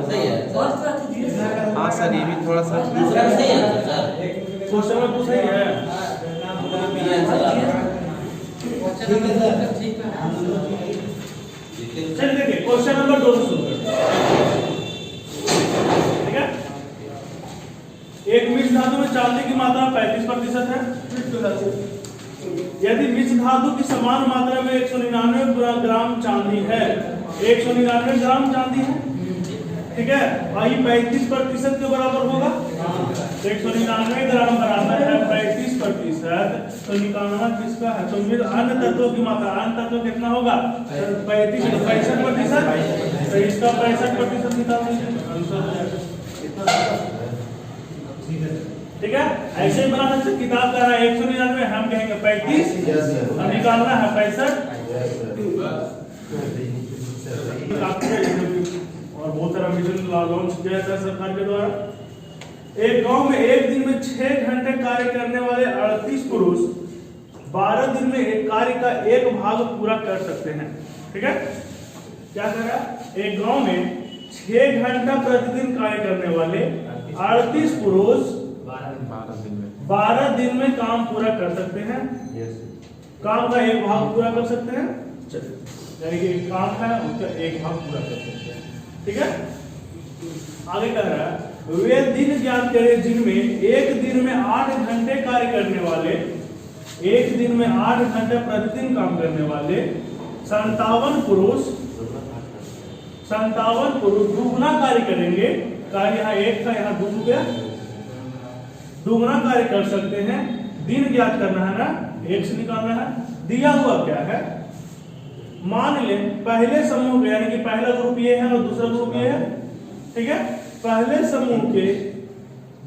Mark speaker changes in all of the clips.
Speaker 1: सही है
Speaker 2: हाँ सर, ये भी थोड़ा सा
Speaker 1: दूसरा भी सही है सर।
Speaker 3: क्वेश्चन में तो सही है।
Speaker 1: बी आंसर आ रहा है।
Speaker 3: चलिए देखिए क्वेश्चन नंबर 2 से शुरू करते हैं। ठीक है, एक मिश्र धातु में चांदी की मात्रा 35% है। यदि मिश्र धातु की समान मात्रा में 199 ग्राम चांदी है, 199 ग्राम चांदी है, ठीक है, और ये 35% के बराबर होगा। 199 ग्राम बराबर है 35%, तो निकालना किसका है? तो फिर अन्य तत्वों की मात्रा, अन्य तत्व कितना होगा? 65%, तो इसका 65% निकाल दीजिए, आंसर हो जाएगा। ठीक है, ऐसे ही बना सकते। किताब का 199, हम कहेंगे 35 और निकालना है 65। और बहुत सारा मिशन लॉन्च किया जाता है सरकार के द्वारा। एक गांव में एक दिन में 6 घंटे कार्य करने वाले 38 पुरुष 12 दिन में एक कार्य का एक भाग पूरा कर सकते हैं। ठीक है, क्या कर रहा है? एक गांव में 6 घंटा प्रतिदिन कार्य करने वाले 38 पुरुष 12 दिन में काम पूरा कर सकते हैं। काम का एक भाग पूरा कर सकते हैं, यानी कि काम है उसका एक भाग पूरा कर सकते हैं। ठीक है, आगे कह रहा है वे दिन ज्ञात करें जिनमें एक दिन में 8 घंटे कार्य करने वाले, एक दिन में 8 घंटे प्रतिदिन काम करने वाले 57 पुरुष दुगुना कार्य करेंगे। कार्य यहाँ एक था, यहाँ 2 हो गया, दुगुना कार्य कर सकते हैं। दिन ज्ञात करना है ना, एक से निकालना है। दिया हुआ क्या है? मान ले पहले समूह के, यानी कि पहला ग्रुप ये है और दूसरा ग्रुप ये है। ठीक है, पहले समूह के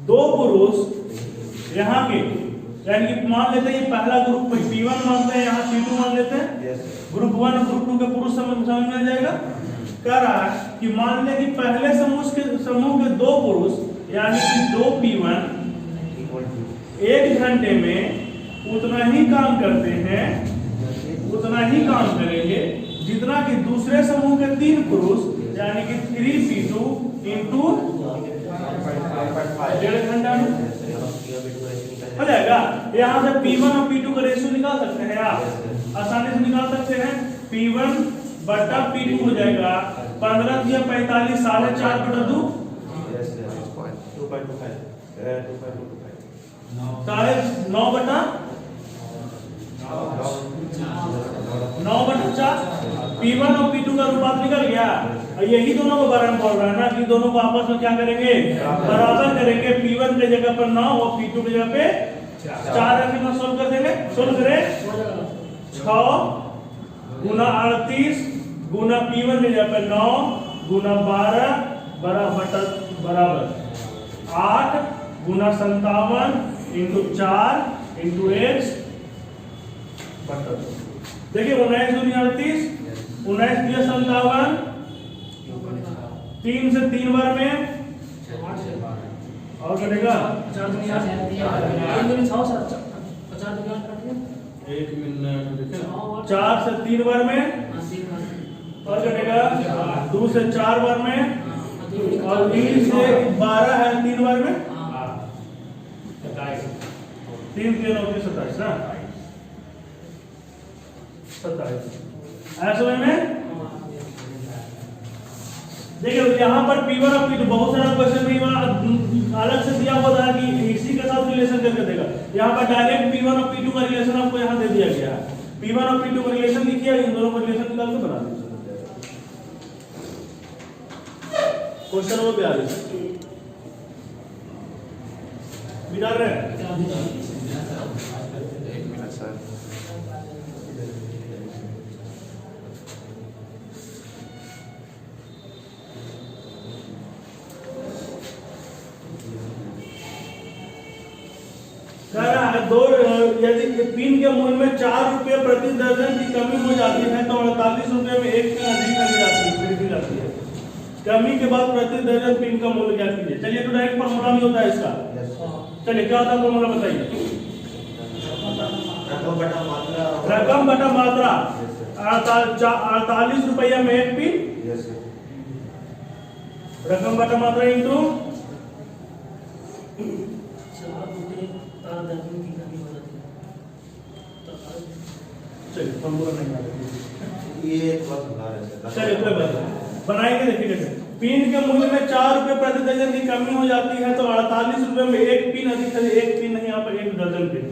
Speaker 3: 2 पुरुष यहाँ के, यानी कि मान लेते हैं ये पहला ग्रुप P1 मानते हैं, यहाँ P2 मान लेते हैं। ग्रुप 1 और ग्रुप 2 के पुरुष समझ में जाएगा। कह रहा है कि मान ले कि पहले समूह के 2 पुरुष, यानी कि 2 P1 1 घंटे में उतना ही काम करते हैं, उतना ही काम करेंगे जितना कि दूसरे समूह के 3 पुरुष, यानी कि 3P2 इंटू 1.5 घंटा हो जाएगा। यहाँ से P1 और P2 का रेशियो निकाल सकते हैं आप, आसानी से निकाल सकते हैं। P1 बटा P2 हो जाएगा 15 दिया 45, 4.5 बटा 2 9 बटा 4। P1 और P2 का अनुपात निकल गया। यही दोनों को बराबर बोल रहा है ना, कि दोनों को आपस में क्या करेंगे? बराबर करेंगे। P1 के जगह पर 9 और P2 की जगह पे 4 रखेंगे, सोल्व कर देंगे। सोल्व करें 6 गुना 38 गुना P1 की जगह पर 9 गुना 12 बराबर 8 गुना 57 इंटू 4 इंटू x बटा 2। देखिए 19 दूनी 38, 19 दिया 57, 3 से 3 बार में और कटेगा 1 मिनट, देखिए 4 से 3 बार में और कटेगा 2 से 4 बार में और 3 से 12 है 3 बार में 3 के 9 के 27 ना 27। ऐसे में देखिए यहाँ पर P1 और P2 बहुत सारा क्वेश्चन P1 अलग से दिया हुआ था कि इसी के साथ रिलेशन करके देगा। यहाँ पर डायरेक्ट P1 और P2 का रिलेशन आपको यहाँ दे दिया गया है। P1 और P2 का रिलेशन लिखिए, इन दोनों का रिलेशन निकाल के बना दीजिए। क्वेश्चन नंबर 42 निकाल रहे हैं।
Speaker 2: एक मिनट सर।
Speaker 3: कह रहा है यदि पिन के मूल्य में 4 रुपये प्रति दर्जन की कमी हो जाती है तो 48 रुपये में एक पिन अधिक खरीदी जाती है। कमी के बाद प्रति दर्जन पिन का मूल्य ज्ञात कीजिए। चलिए तो डायरेक्ट फॉर्मूला भी होता है इसका। चलिए क्या होता है फॉर्मूला बताइए। रकम बटा मात्रा 48 रुपया में एक पिन रकम बटा मात्रा इंटू चलिए फॉर्मूला नहीं आ रहा
Speaker 2: ये थोड़ा सुधार है सर।
Speaker 3: चलिए कोई बात नहीं, बनाएंगे। देखिए कैसे पिन के मूल्य में 4 रुपए प्रति दर्जन की कमी हो जाती है, तो 48 रुपए में एक पिन अधिक है। एक पिन नहीं, यहाँ पर एक दर्जन पिन,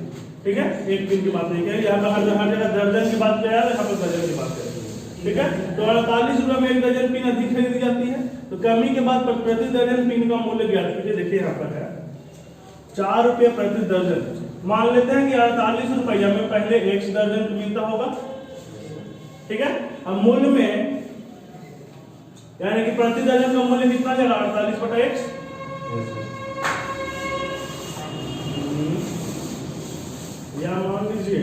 Speaker 3: ठीक है। एक पिन की बात नहीं है, यहाँ पर हर जगह दर्जन की बात किया है, यहाँ पर दर्जन की बात है, ठीक है। तो 48 रुपए में एक दर्जन पिन अधिक खरीदी जाती है, तो कमी के बाद प्रति दर्जन पिन का मूल्य ज्ञात कीजिए। देखिए यहाँ पर है 4 रुपये प्रति दर्जन। मान लेते हैं कि 48 रुपया में पहले 1 दर्जन मिलता होगा, ठीक है। अब मूल्य में यानी कि प्रति दर्जन का मूल्य कितना जाएगा 48 बटा 1। या मान लीजिए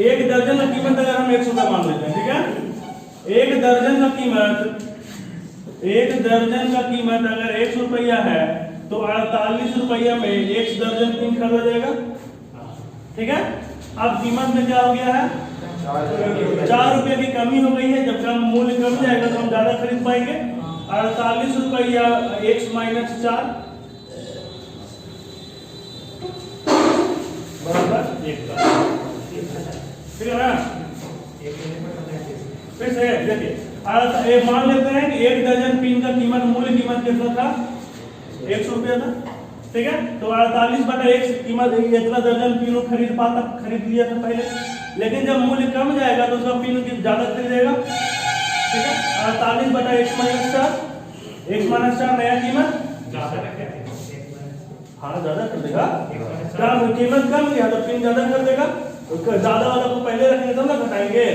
Speaker 3: एक दर्जन का कीमत अगर हम 100 रुपया मान लेते हैं, ठीक है। एक दर्जन का कीमत अगर 100 रुपया है, तो 48 रुपया में 1 दर्जन पिन खरीदा जाएगा, ठीक है। अब कीमत में क्या हो गया है, 4 रुपये की कमी हो गई है। जब कम मूल्य कम जाएगा तो हम ज्यादा खरीद पाएंगे। 48 रुपया 1 माइनस 4 बराबर 1 का, ठीक है ना। फिर से देखिए मान लेते हैं कि 1 दर्जन पिन का कीमत मूल्य कीमत कितना था, 100 रुपया था, ठीक है। तो 48 बटा 1 कीमत इतना दर्जन पिन खरीद लिया था पहले, लेकिन जब मूल्य कम जाएगा तो उसका पिन ज्यादा खरीदेगा, ठीक है। 48 बटा 1 माइनस 4, 1 माइनस 4 नया कीमत हाँ ज्यादा कर देगा। कीमत कम गया तो पिन ज्यादा कर देगा, ज्यादा वाला को पहले रखेंगे तो ना घटाएंगे।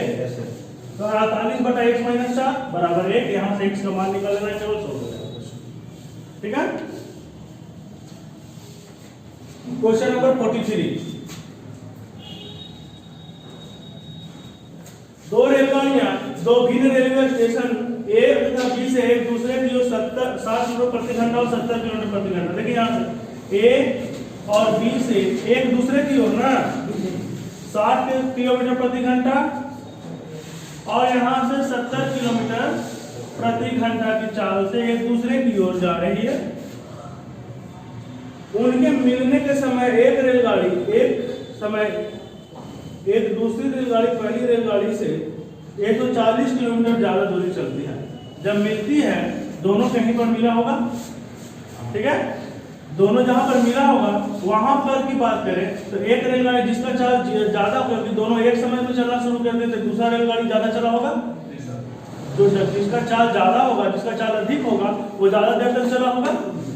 Speaker 3: तो 48 बटा 1 माइनस 4 बराबर 1। यहाँ से x का मान निकाल लेना है, केवल 100, ठीक है। Question number 43। 2 रेलगाड़ियां 2 भिन्न रेलवे स्टेशन A तथा B से एक दूसरे की ओर 60 किलोमीटर प्रति घंटा और 70 किलोमीटर प्रति घंटा। देखिए यहाँ से A और B से एक दूसरे की ओर ना 60 किलोमीटर प्रति घंटा और यहाँ से 70 किलोमीटर प्रति घंटा की चाल से एक दूसरे की ओर जा रही है। उनके मिलने के समय एक दूसरी रेलगाड़ी पहली रेलगाड़ी से 140 किलोमीटर ज्यादा दूरी चलती है। जब मिलती है दोनों कहीं पर मिला होगा, ठीक है। दोनों जहां पर मिला होगा वहां पर की बात करें तो एक रेलगाड़ी जिसका चार्ज ज्यादा, क्योंकि दोनों एक समय में चलना शुरू कर देते, दूसरा रेलगाड़ी ज्यादा चला होगा। जो जिसका चार्ज ज्यादा होगा, जिसका चार्ज अधिक होगा वो ज्यादा देर तक चला होगा।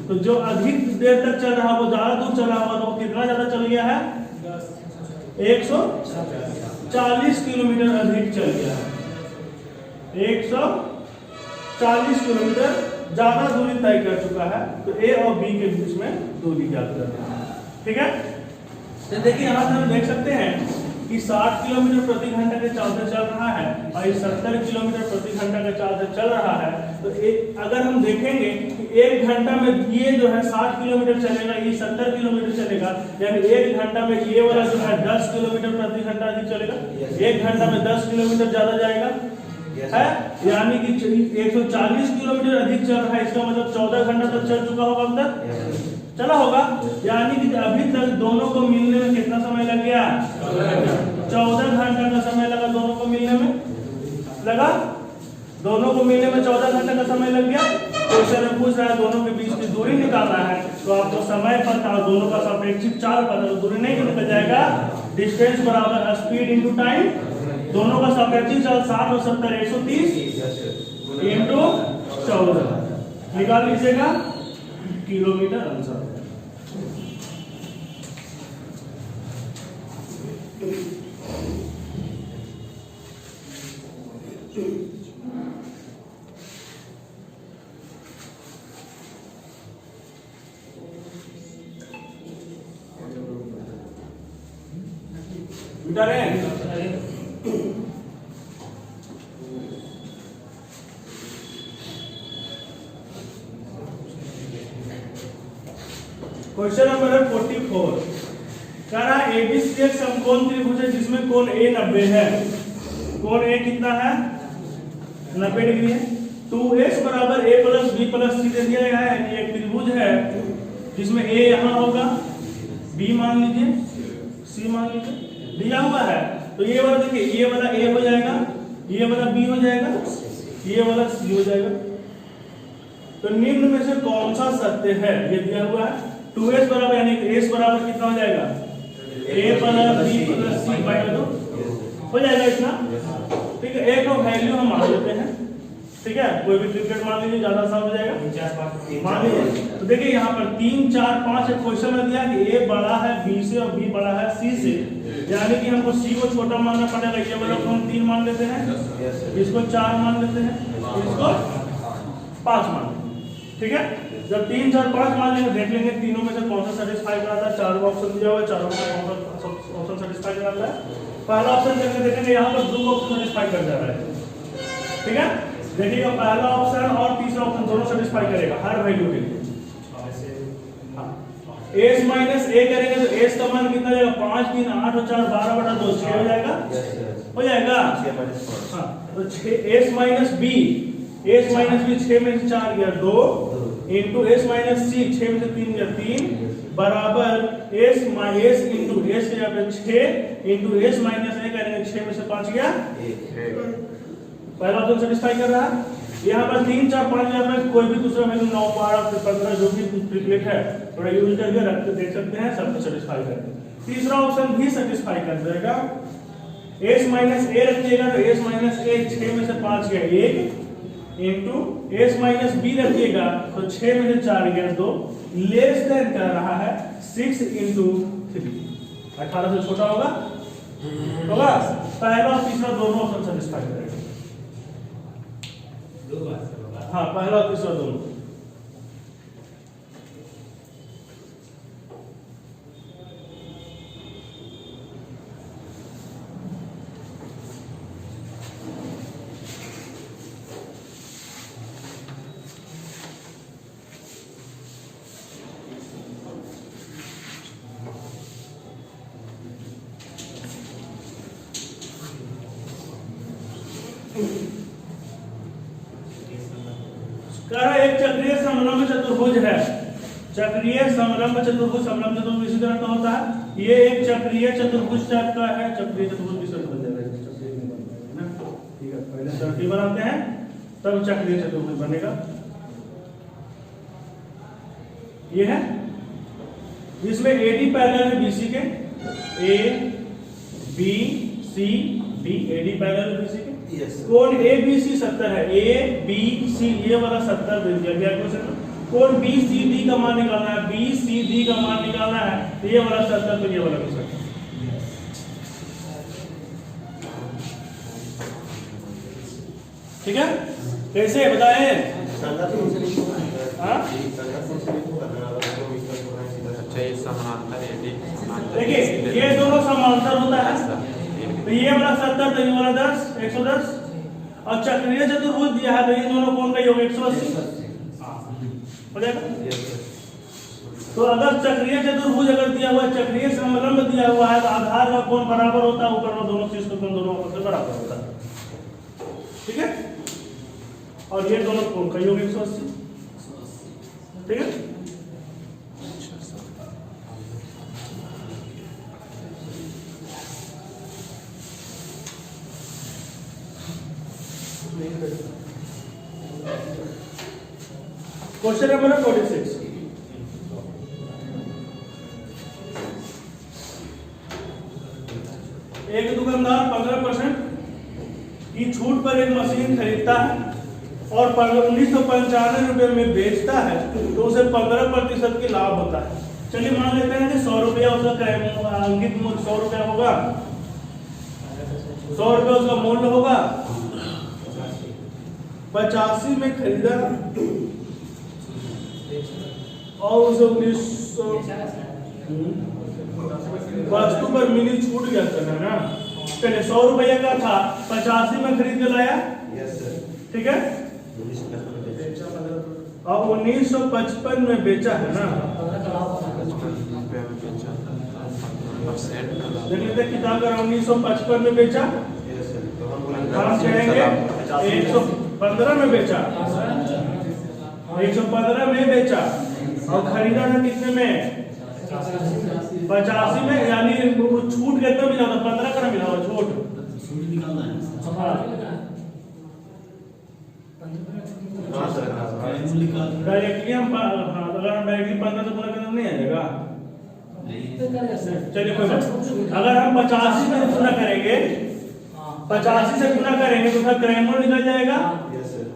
Speaker 3: तो जो अधिक देर तक चल रहा है वो ज्यादा दूर चला होगा, तो वो कितना ज्यादा चल गया है 140 किलोमीटर अधिक चल गया है। 140 किलोमीटर ज्यादा दूरी तय कर चुका है। तो A और B के बीच में दूरी ज्ञात करते हैं, ठीक है। तो देखिए यहाँ से हम देख सकते हैं कि 60 किलोमीटर प्रति घंटा के चाल से चल रहा है और ये 70 किलोमीटर प्रति घंटा के चाल से चल रहा है। तो अगर हम देखेंगे कि 1 घंटा में ये जो है 60 किलोमीटर चलेगा, ये 70 किलोमीटर चलेगा, यानी 1 घंटा में ये वाला जो है 10 किलोमीटर प्रति घंटा अधिक चलेगा। 1 घंटा में 10 किलोमीटर ज्यादा जाएगा है, यानी कि 140 किलोमीटर अधिक चल रहा है। इसका मतलब 14 घंटा तक चल चुका होगा, अंदर चला होगा। यानी कि अभी तक दोनों को मिलने में कितना समय लग गया 14 घंटा का समय लगा। दोनों को मिलने में लगा, दोनों को मिलने में 14 घंटे का समय लग गया। क्वेश्चन में पूछ रहा है दोनों के बीच की दूरी निकालना है, तो आपको समय पता और दोनों का सापेक्षिक चाल पता, तो दूरी नहीं निकल जाएगा। डिस्टेंस बराबर स्पीड इनटू टाइम। दोनों का सापेक्षिक चाल 60 और 70 130 इनटू 14 निकाल लीजिएगा किलोमीटर आंसर। क्वेश्चन नंबर 44 कह रहा AB एक समकोण त्रिभुज है जिसमें कोण A 90 है। कोण A कितना है 90 डिग्री है। 2x बराबर a plus b plus c दे दिया गया है, यानी एक त्रिभुज है जिसमें a यहाँ होगा, b मान लीजिए, c मान लीजिए, दिया हुआ है। तो ये वाला देखिए, ये वाला a हो जाएगा, ये वाला b हो जाएगा, ये वाला c हो जाएगा। तो निम्न में से कौन सा सत्य है, ये दिया हुआ है। 2s बराबर यानी s बराबर कितना हो जाएगा, a plus b plus c by 2 हो जाएगा इतना। ठीक है, एक वैल्यू हम मान लेते हैं। ठीक है, कोई भी ट्रिपलेट मान लीजिए, ज्यादा आसान हो जाएगा। मान लीजिए, तो देखिए यहाँ पर 3 4 5 एक क्वेश्चन में दिया कि a बड़ा है b से और b बड़ा है c से, यानी कि हमको c को छोटा मानना पड़ेगा। ये वाला को हम 3 मान लेते हैं, इसको 4 मान लेते हैं, इसको 5 मान लेते हैं। ठीक है, जब 3 4 5 मान लेंगे, देख लेंगे तीनों में से कौन सा सेटिस्फाई कराता है। चारों ऑप्शन दिया हुआ है, चारों में कौन सा ऑप्शन सेटिस्फाई कराता है। पहला ऑप्शन करके देखेंगे, यहाँ पर 2 ऑप्शन सेटिस्फाई कर जा रहा है। ठीक है, देखिएगा पहला ऑप्शन और तीसरा ऑप्शन दोनों सेटिस्फाई करेगा हर वैल्यू के लिए। s माइनस a करेंगे तो s का मान कितना जाएगा, 5 3 8 और 4 12 बटा 2 6 हो जाएगा, हो जाएगा। हाँ, तो 6 s minus b, s minus b 6 में से 4 गया 2 इंटू s माइनस c 6 में से 3 गया 3 बराबर s माइनस इंटू s के जगह 6 इंटू s माइनस a करेंगे, 6 में से 5 गया 1। पहला ऑप्शन सेटिस्फाई कर रहा है। यहाँ पर 3 4 5 यहाँ पर कोई भी दूसरा वैल्यू 9 12 15 जो भी ट्रिपलेट है थोड़ा यूज करके रख के देख सकते हैं, सब सेटिस्फाई करते हैं। तीसरा ऑप्शन भी सेटिस्फाई कर देगा। s माइनस a रखिएगा तो s माइनस a 6 में से 5 गया 1 इंटू s माइनस b रखिएगा तो 6 में से 4 गया 2 लेस देन कर रहा है 6 इंटू 3, 18 से छोटा होगा। पहला और तीसरा दोनों ऑप्शन सेटिस्फाई करेगा। हाँ, पहला और तीसरा दोनों। एक चक्रीय समलंब चतुर्भुज है। चक्रीय समलंब चतुर्भुज, समलंब चतुर्भुज इसी तरह का होता है। ये एक चक्रीय चतुर्भुज टाइप का है। चक्रीय चतुर्भुज किस तरह बन जाएगा, ठीक है। पहले सर्किल बनाते हैं तब चक्रीय चतुर्भुज बनेगा। ये है जिसमें AD पैरेलल है BC के, A B C D, AD parallel है BC के। कोण ABC 70 है, ABC ये वाला 70 दे दिया गया क्वेश्चन। कोण BCD का मान निकालना है, BCD का मान निकालना है, ये वाला 70 तो ये वाला भी 70। ठीक है, कैसे बताएं? हाँ, देखिए ये दोनों समांतर होता है, तो ये वाला 70 तो ये वाला 10 110, और चक्रीय चतुर्भुज दिया है तो इन दोनों कोण का योग 180 हो जाएगा। तो अगर चक्रीय चतुर्भुज अगर दिया हुआ है, चक्रीय समलंब दिया हुआ है, तो आधार का कोण बराबर होता है, ऊपर में दोनों चीज का कोण दोनों आपस में बराबर होता है। ठीक है, और ये दोनों कोण का योग 180। ठीक है, क्वेश्चन नंबर 46। एक दुकानदार 15% की छूट पर एक मशीन खरीदता है और 1995 रुपए में बेचता है, तो उसे 15% की लाभ होता है। चलिए मान लेते हैं कि 100 रुपया उसका अंकित मूल्य 100 रुपया होगा, 100 रुपया उसका मूल्य होगा। 85 में खरीदा और उसे 1900 वस्तु पर मिली छूट क्या करना है ना। चलिए 100 रुपया का था, 85 में खरीद के लाया, ठीक है, और 1955 में बेचा है ना। देख लेते किताब का 1955 में बेचा, हम कहेंगे 15 में बेचा, 115 में बेचा और खरीदा था कितने में? 85 में। यानी छूट कितना मिला था? 15 का मिला हुआ छूट। डायरेक्टली हम अगर हम डायरेक्टली 15 से गुना करें नहीं आ जाएगा। चलिए कोई बात। अगर हम 85 से गुना करेंगे, 85 से गुना करेंगे तो उसका क्रयमूल्य निकल जाएगा।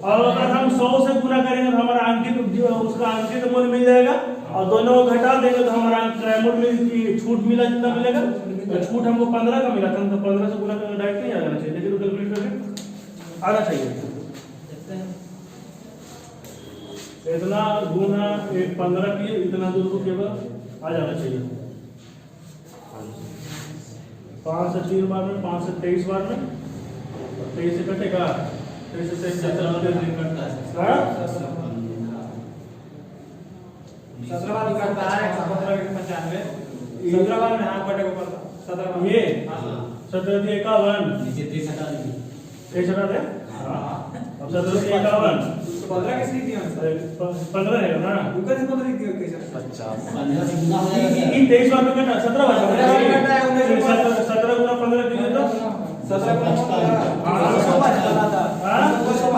Speaker 3: और अगर हम 100 से गुना करेंगे तो हमारा अंकित उसका अंकित मूल्य मिल जाएगा। और दोनों को घटा देंगे तो हमारा क्रयमूल्य में छूट मिला जितना मिलेगा। तो छूट हमको 15 का मिला था, तो 15 से गुना करके डायरेक्ट नहीं आ जाना चाहिए, लेकिन कैलकुलेट करके आना चाहिए। इतना गुना 15 की इतना दूर को केवल आ जाना चाहिए। 5 से 3 बार में, 5 से 23 बार में, 23 से कटेगा, 23 से 23
Speaker 1: कटता है
Speaker 4: 17 बार करता है 15 के 95 17 बार में हाथ कटेगा 17 बार
Speaker 3: ये 17 से 51
Speaker 1: नीचे 23 हटा दीजिए।
Speaker 3: 23 हटा दे। हाँ अब 17 से 51
Speaker 4: 15 किसने दिया?
Speaker 3: 15 है ना,
Speaker 4: ऊपर से 15 दिया कैसे?
Speaker 1: 15 से गुना हो जाएगा।
Speaker 3: ये 23 बार में कटा 17 बार
Speaker 4: 17 बार कटा है,
Speaker 3: 17 गुना 15 कितने तो
Speaker 4: 17 को 255 बना था।
Speaker 3: हाँ?
Speaker 4: 255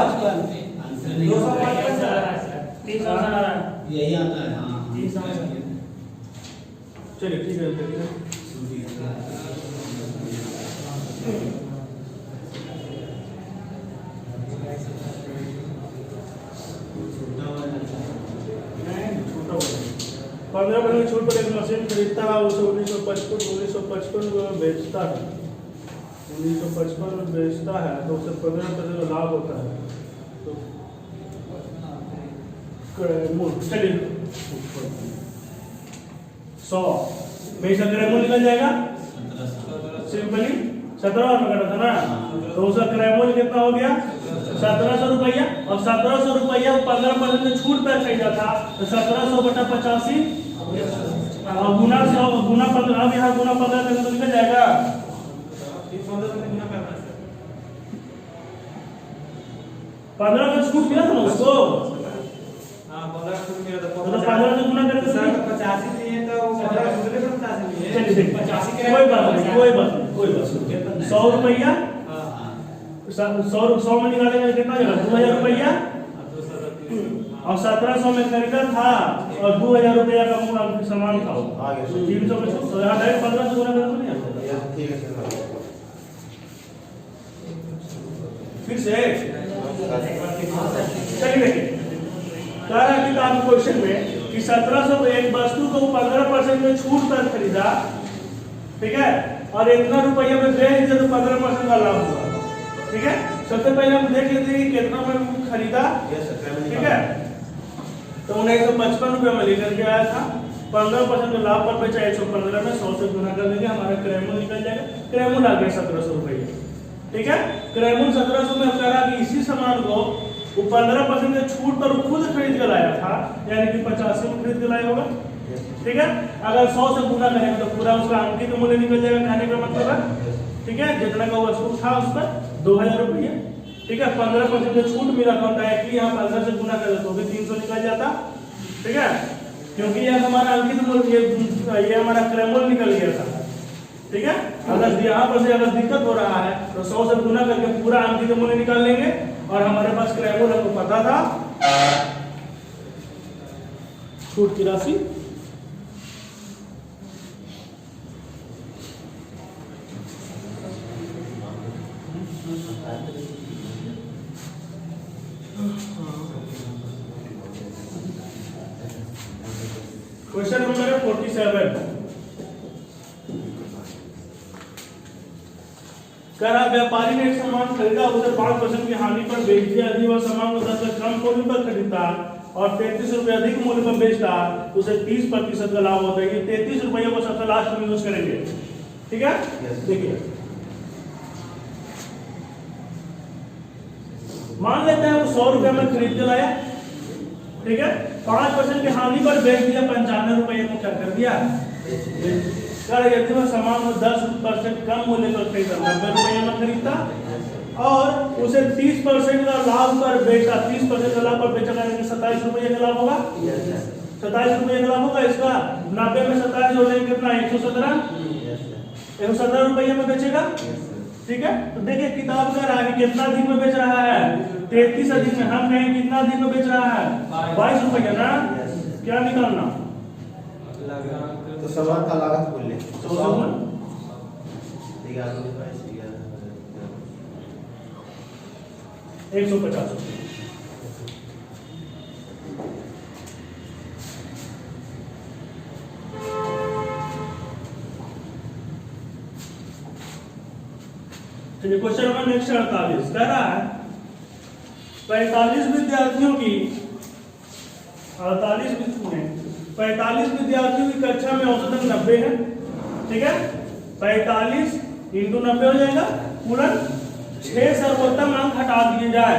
Speaker 1: यही आता है। हाँ
Speaker 3: चलिए ठीक है। छोटा 15% छूट पर एक मशीन खरीदता है, उसे 1955 में बेचता है, 1955 में बेचता है तो उसे 15% का लाभ होता है। तो चलिए 100 में इसका क्रयमूल्य निकल जाएगा। सिंपली 17 बार में कटा था ना, तो उसका क्रयमूल्य कितना हो गया? 1700 रुपया। और 1700 रुपया 15% में छूट पर खरीदा था, तो 1700 बटा 85 और गुना 100 गुना 15। अब यहाँ गुना 15 करके तो निकल जाएगा। 15 का छूट मिला था ना उसको,
Speaker 4: हां 15 छूट मिला था।
Speaker 3: तो 15 से गुना करके
Speaker 4: सर 85 दिए तो 15 दूसरे को 85 दिए।
Speaker 3: चलिए 85 कोई बात नहीं 100 रुपया।
Speaker 4: हां
Speaker 3: 100 में निकालेंगे कितना जाएगा? 2000 रुपया। और 1700 में खरीदा था और 2000 रुपया का सामान था, 300 में छूट। तो यहाँ डायरेक्ट 15 से गुना करके तो नहीं आता। फिर से चलिए देखिए, कह रहा है कि आपके क्वेश्चन में कि 1700 एक वस्तु को 15% में छूट पर खरीदा, ठीक है, और इतना रुपया में बेच दिया तो 15% का लाभ हुआ। ठीक है, सबसे पहले हम देख लेते हैं कि कितना में खरीदा। ठीक है, तो 1955 रुपये में लेकर के आया था, 15% का लाभ पर बेचा 115 में, 100 से गुना कर देंगे, हमारा क्रयमूल्य निकल जाएगा। क्रयमूल्य आ गया 1700 रुपये। ठीक है, क्रयमूल्य 1700 में कह रहा कि इसी सामान को वो 15% के छूट पर खुद खरीद कर लाया था, यानी कि 85 में खरीद कर लाया होगा। ठीक है, अगर 100 से गुना करेंगे तो पूरा उसका अंकित मूल्य निकल जाएगा, कहने का मतलब है। ठीक है, जितना का वस्तु था उस पर 2000 रुपये। ठीक है, 15% जो छूट मिला था डायरेक्टली यहाँ 15 से गुना कर तो भी 300 निकल जाता। ठीक है, क्योंकि ये हमारा अंकित मूल्य, ये हमारा क्रयमूल्य निकल गया था। ठीक है, अगर यहाँ पर से अगर दिक्कत हो रहा है तो 100 से गुना करके पूरा अंकित मूल्य निकाल लेंगे और हमारे पास क्रयमूल्य हमको पता था, छूट की राशि क्वेश्चन नंबर 47 कह रहा व्यापारी ने एक सामान खरीदा, उसे 5% की हानि पर बेच दिया। यदि वह सामान को 10 से कम मूल्य पर खरीदता और 33 रुपये अधिक मूल्य पर बेचता, उसे 30% का लाभ होता है। ये 33 रुपये को सबसे लास्ट में यूज करेंगे। ठीक है, देखिए मान लेते हैं वो 100 रुपये में खरीद के लाया। ठीक है, 5% की हानि पर बेच दिया, 95 रुपये को क्या कर दिया? यदि वह सामान को 10% कम मूल्य पर खरीदा, 90 रुपये में खरीदता, और उसे 30% का लाभ पर बेचा, 30% का लाभ पर बेचा यानी कि 27 रुपये का लाभ होगा। 27 रुपये का लाभ होगा। इसका 90 में 27 जोड़ेंगे कितना, 117 रुपये में बेचेगा। ठीक है, तो देखिए किताब कह रहा है कि कितना दिन में बेच रहा है, 33 दिन में। हम कहें कितना दिन में बेच रहा है, 22 रुपये ना। क्या निकालना,
Speaker 2: तो सामान का लागत बोल ले।
Speaker 3: 150 रुपये। चलिए क्वेश्चन नंबर नेक्स्ट 48 कह रहा है 45 विद्यार्थियों की 45 विद्यार्थियों की कक्षा में औसतन 90 है। ठीक है, 45 इंटू 90 हो जाएगा पूरा 6 सर्वोत्तम अंक हटा दिए जाए।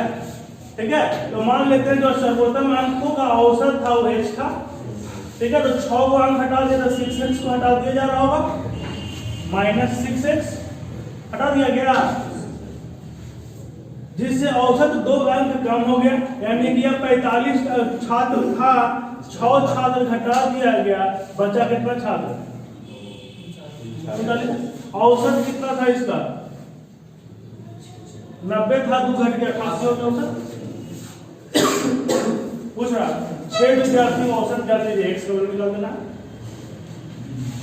Speaker 3: ठीक है, तो मान लेते हैं जो सर्वोत्तम अंकों का औसत था वो x था। ठीक है, तो 6 को अंक हटा दिया तो 6x को हटा दिया जा रहा होगा, -6x हटा दिया गया, जिससे औसत 2 अंक कम हो गया। यानी कि 45 छात्र था, 6 छात्र घटा दिया गया, बचा कितना छात्र, औसत कितना था इसका 90 था, 2 घट गया 88 हो गया औसत। पूछ रहा 6 विद्यार्थियों का औसत क्या चाहिए, x का वैल्यू निकाल देना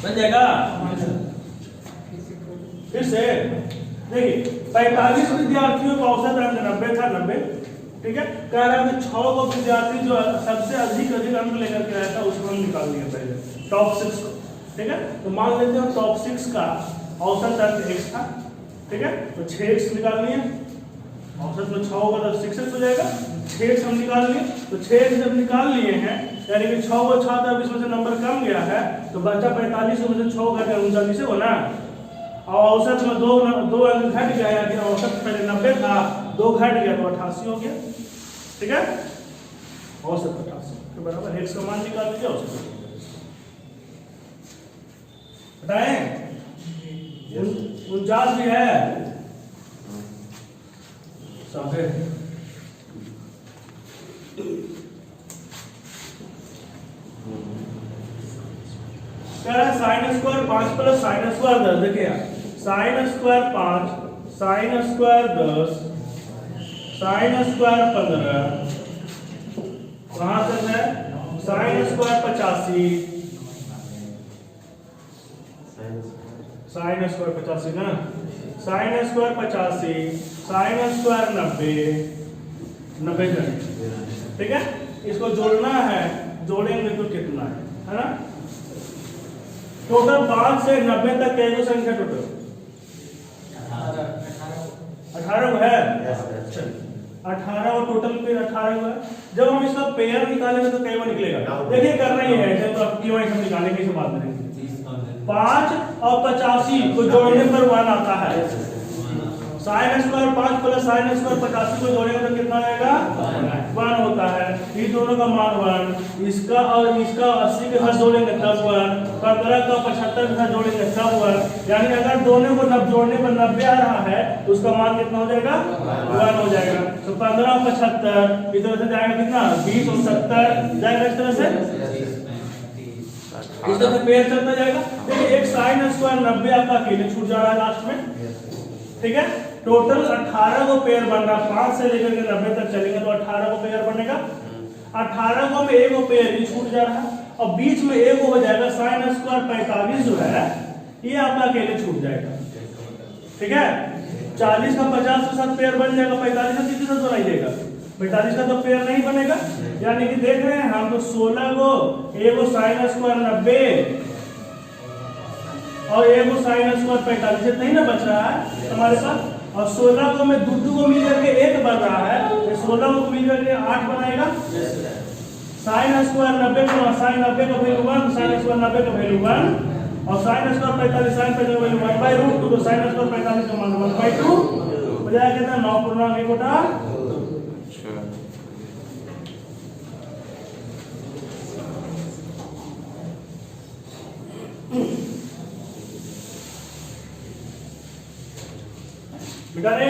Speaker 3: बन जाएगा। फिर से देखिए 45 विद्यार्थियों का औसत अंक 90 था, 90। ठीक है, कह रहा है कि 6 को विद्यार्थी जो सबसे अधिक अंक लेकर के आया था उसको हम निकाल लिए पहले टॉप 6 को। ठीक है, तो मान लेते हैं टॉप 6 का औसत अंक x था। ठीक है, तो 6x निकाल लिए, औसत में 6 होगा तो 6x हो जाएगा। 6x हम निकाल लिए, तो 6x जब निकाल लिए हैं यानी कि 6 को छात्र अब इसमें से नंबर कम गया है, तो बचा 45 में से 6 घटा 39 हो ना। और औसत में 2 अंक घट गया, यानी औसत पहले 90 था, 2 घट गया तो 88 हो गया। ठीक है, औसत 88 के बराबर x का मान निकाल लीजिए, औसत बताएं 49 भी है साफे। Sine square 5 plus sine square 10, देखिए sine square 5, sine square 10, sine square 15, कहां तक है साइन स्क्वायर 85, साइन स्क्वायर 85 ना, साइन स्क्वायर 85, साइन स्क्वायर 90 ठीक है, इसको जोड़ना है, जोड़ेंगे तो कितना है ना। टोटल 5 से 90 तक कितनी संख्या टोटल 18 है। 18 और टोटल फिर 18 हुआ। जब हम इसका पेयर निकालेंगे तो कैसे निकलेगा, देखिए करना ही है, जब आप क्यों हम निकालेंगे इसे बात करेंगे। 5 और 85 को जोड़ने पर 1 आता है। Sine square 5 plus sine square 85 को जोड़ेंगे तो कितना आएगा 1 होता है। ये दोनों का मान 1, इसका और इसका 80 के साथ जोड़ेंगे तब 1, 15 का 75 के साथ जोड़ेंगे तब 1। यानी अगर दोनों को जोड़ने पर 90 आ रहा है तो उसका मान कितना हो जाएगा 1 हो जाएगा। तो 15 और 75 इस तरह से जाएगा कितना 20 और 70 जाएगा, इस तरह से पेयर चलता जाएगा। देखिए एक साइन स्क्वायर 90 आपका अकेले छूट जा रहा है लास्ट में। ठीक है, टोटल 18 को पेयर बन रहा है, 5 से लेकर के 90 तक चलेंगे तो 18 को पेयर बनेगा। 18 को में 1 को पेयर ही छूट जा रहा है और बीच में 1 हो जाएगा साइन स्क्वायर 45 जो है ये आपका अकेले छूट जाएगा। ठीक है, 40 का 50 के साथ पेयर बन जाएगा, 45 का किसी से बनाइएगा, 45 का तो पेयर नहीं बनेगा। यानी कि देख रहे हैं हम तो 16 को 1 को साइन स्क्वायर 90 और 1 को साइन स्क्वायर 45 इतना ही ना बच रहा है हमारे पास। और 16 को में 2 को मिल करके 1 बन रहा है, 16 को मिल करके 8 बनाएगा। साइन स्क्वायर 90 का साइन 90 का वैल्यू 1, साइन स्क्वायर 90 का वैल्यू 1 और साइन स्क्वायर 45 साइन 45 का वैल्यू 1/√2, तो साइन स्क्वायर 45 का मान 1/2 हो जाएगा कितना 9.1 बटा। बेटा ने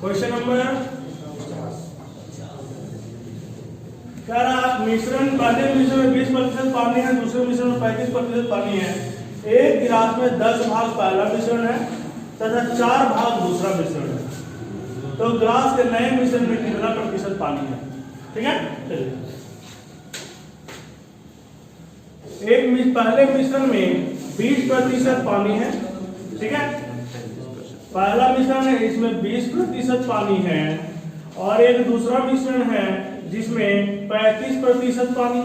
Speaker 3: क्वेश्चन नंबर कह रहा मिश्रण, पहले मिश्रण में 20% पानी है, दूसरे मिश्रण में 35% पानी है। एक गिलास में 10 भाग पहला मिश्रण है तथा 4 भाग दूसरा मिश्रण है, तो गिलास के नए मिश्रण में कितना प्रतिशत पानी है? ठीक है, चलिए पहले मिश्रण में 20% पानी है, ठीक है, पहला मिश्रण है इसमें 20% पानी है, और एक दूसरा मिश्रण है जिसमें 35% पानी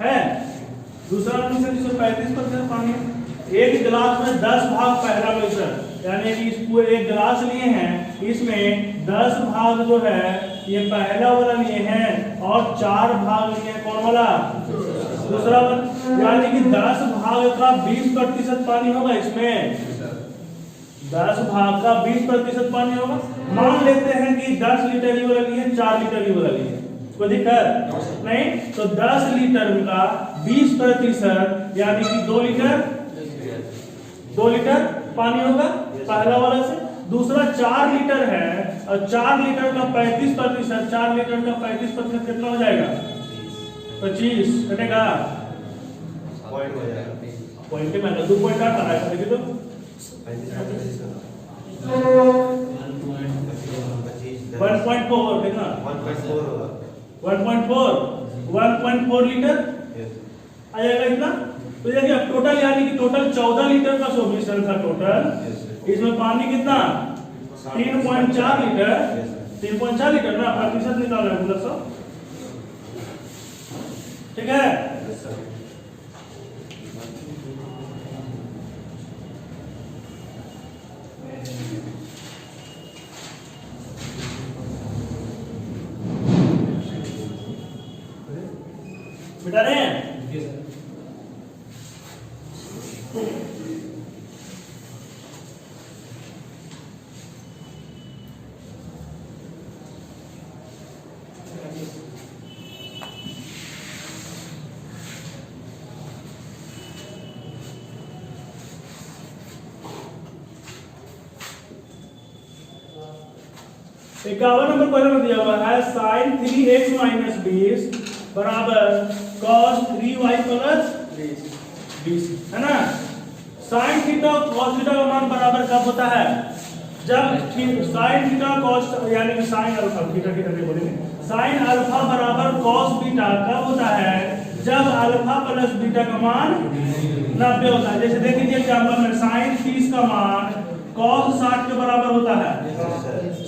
Speaker 3: है, दूसरा मिश्रण जिसमें 35% पानी है। एक गिलास में 10 भाग पहला मिश्रण, यानी कि इस पूरे एक गिलास लिए हैं, इसमें 10 भाग जो है ये पहला वाला लिए हैं और 4 भाग लिए हैं कौन वाला? दूसरा वाला, यानी कि 10 भाग का 20% पानी होगा इसमें, 10 भाग का 20% पानी होगा। मान लेते हैं कि 10 लीटर ही वाला लिए, 4 लीटर ही वाला लिए, कोई दिक्कत नहीं, तो 10 लीटर का 20% यानी कि 2 लीटर पानी होगा पहला वाला से। दूसरा 4 लीटर है और 4 लीटर का 35%, 4 लीटर का 35% कितना हो जाएगा? 25 कटेगा,
Speaker 2: पॉइंट हो जाएगा,
Speaker 3: पॉइंट में 2 पॉइंट आ रहा है, देखिए तो 1.4 कितना? 1.4 लीटर आ जाएगा इतना। तो देखिए अब टोटल, यानी कि टोटल 14 लीटर का मिश्रण था टोटल, इसमें पानी कितना? 3.4 लीटर, 3.4 लीटर ना, प्रतिशत निकाल रहे हैं मतलब सब, ठीक है। मिटा रहे हैं? इक्यावन नंबर क्वेश्चन में दिया हुआ है sin 3x - 20 बराबर cos 3y + 20 है ना। sin थीटा और cos थीटा का मान बराबर कब होता है? जब sin थीटा cos, यानी कि sin अल्फा, थीटा नहीं बोलेंगे, sin अल्फा बराबर cos बीटा कब होता है? जब अल्फा प्लस बीटा का मान 90 होता है। जैसे देख लीजिए एग्जांपल में sin 30 का मान cos 60 के बराबर होता है,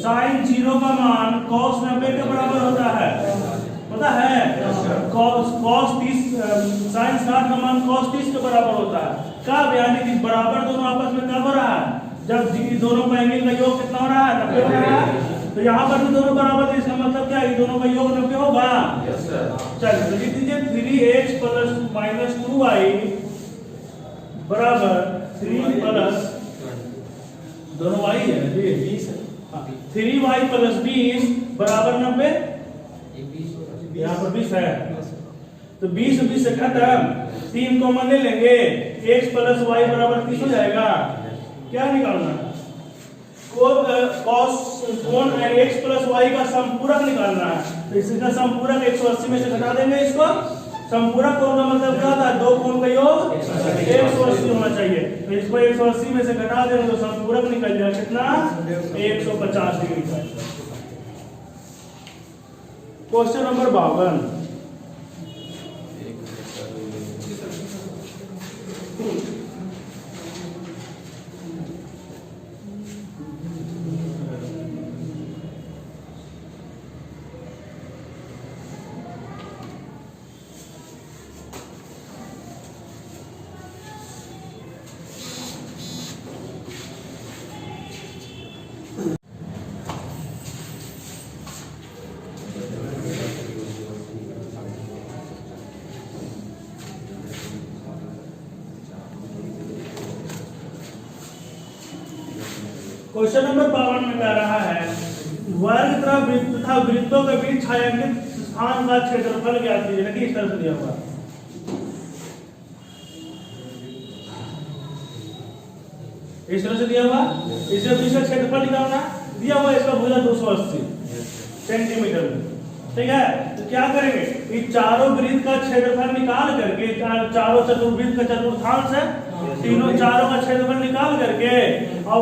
Speaker 3: sin 0 का मान cos 90 के बराबर होता है, पता है? cos 30 sin 60 का मान cos 30 के बराबर होता है। कब? यानी कि बराबर दोनों आपस में कब हो रहा है? जब दोनों का एंगल का योग कितना हो रहा है? 90 हो रहा है। तो यहाँ पर भी दोनों बराबर है, इसका मतलब क्या है? दोनों का योग 90 होगा। चलिए तो लिख दीजिए 3x + -2y बराबर 3 प्लस, दोनों y है जी, 20 है, 3y + 20 बराबर 90, यहाँ पर 20 है, तो 20 से खत्म, 3 कॉमन ले लेंगे, x + y बराबर 30 हो जाएगा। क्या निकालना है? cos कोण x + y का समपूरक निकालना है। तो इसका समपूरक 180 में से घटा देंगे इसको। समपूरक कोण का मतलब क्या होता है? दो कोण का योग 180 होना चाहिए। तो इसको 180 में से घटा देंगे तो समपूरक निकल जाएगा कितना? 150 डिग्री का। क्वेश्चन नंबर 52, क्वेश्चन नंबर 52 में कह रहा है वर्ग तथा वृत्तों के बीच छायांकित स्थान का क्षेत्रफल ज्ञात कीजिए। देखिए इस तरह से दिया हुआ, इस तरह से दिया हुआ, इससे बीच का क्षेत्रफल निकालना दिया हुआ इसका भुजा 280 सेंटीमीटर में, ठीक है। तो क्या करेंगे, ये चारों वृत्त का क्षेत्रफल निकाल करके, चारों चतुर्वृत्त का चतुर्थांश है, तीनों चारों का क्षेत्रफल निकाल करके और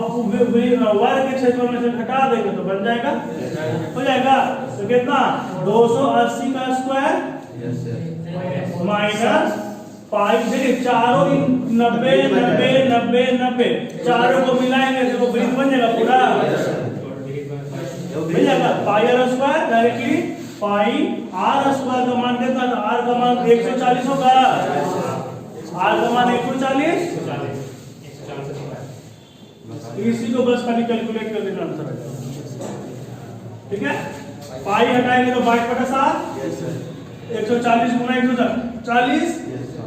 Speaker 3: वर्ग के क्षेत्रफल में से घटा देंगे तो बन जाएगा, हो जाएगा। तो कितना 280 का स्क्वायर माइनस 5, देखिए चारों 90 90 90 90 चारों को मिलाएंगे तो वृत्त बन जाएगा पूरा, मिल जाएगा pi R square, directly pi R square का मान कितना, आर का मान 140 होगा, आर का मान 140, इसी को बस खाली कैलकुलेट कर देना आंसर है, ठीक है। पाई हटाएंगे तो 22/7, 140 गुना 140,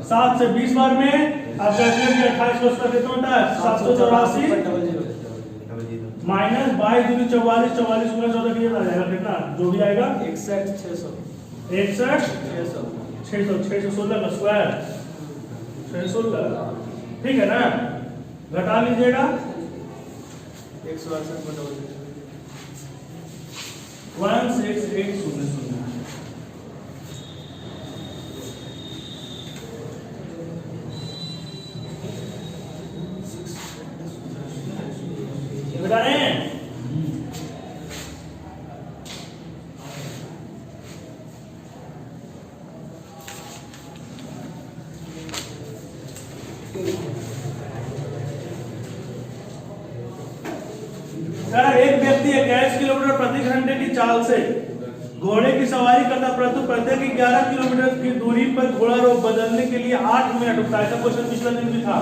Speaker 3: 7 से 20 बार में आप कैलकुलेट 28 को उसका कितना होता है 784 माइनस 22 दूनी 44, 44 गुना 14 किया जाएगा कितना, जो भी आएगा
Speaker 4: 61,600
Speaker 3: 616 का स्क्वायर 616, ठीक है ना। घटा लीजिएगा 168,000 बता रहे हैं। एक व्यक्ति 21 किलोमीटर प्रति घंटे की चाल से घोड़े की सवारी करता, परंतु प्रत्येक 11 किलोमीटर की दूरी पर घोड़ा रोक बदलने के लिए 8 मिनट रुकता है। ऐसा क्वेश्चन पिछले दिन भी था,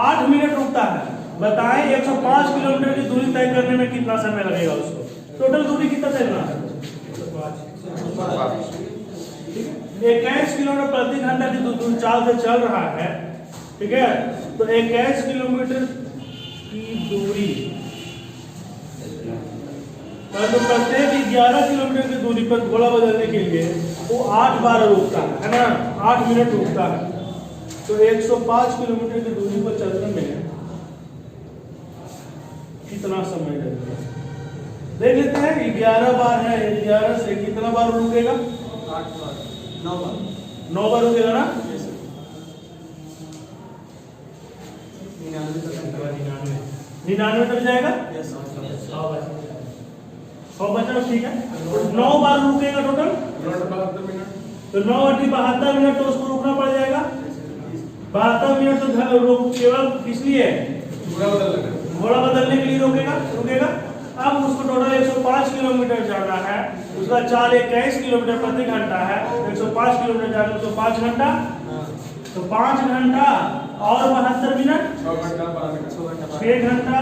Speaker 3: 8 मिनट रुकता है। बताएं 105 किलोमीटर की दूरी तय करने में कितना समय लगेगा उसको, टोटल दूरी कितना तैरना है, 21 किलोमीटर प्रति घंटा की दूरी चाल से चल रहा है, ठीक है। तो 21 किलोमीटर की दूरी, परंतु प्रत्येक 11 किलोमीटर की दूरी पर घोड़ा बदलने के लिए वो 8 बार रुकता है ना, 8 मिनट रुकता है। तो 105 किलोमीटर की दूरी पर चलने में कितना समय लगेगा देख लेते हैं। 11 बार है, 11 से कितना बार रुकेगा,
Speaker 4: 8 बार 9 बार
Speaker 3: 9 बार रुकेगा ना, 99 तक जाएगा, 100 बचा, ठीक है। 9 बार रुकेगा टोटल, तो 9 × 72 मिनट तो उसको रुकना पड़ जाएगा। 72 मिनट तो केवल किस लिए, घोड़ा बदलने के लिए रुकेगा। अब उसको टोटल 105 किलोमीटर जाना है, उसका चाल 21 किलोमीटर प्रति घंटा है, 105 किलोमीटर जाने तो 5 घंटा, तो 5 घंटा और 72 मिनट 6 घंटा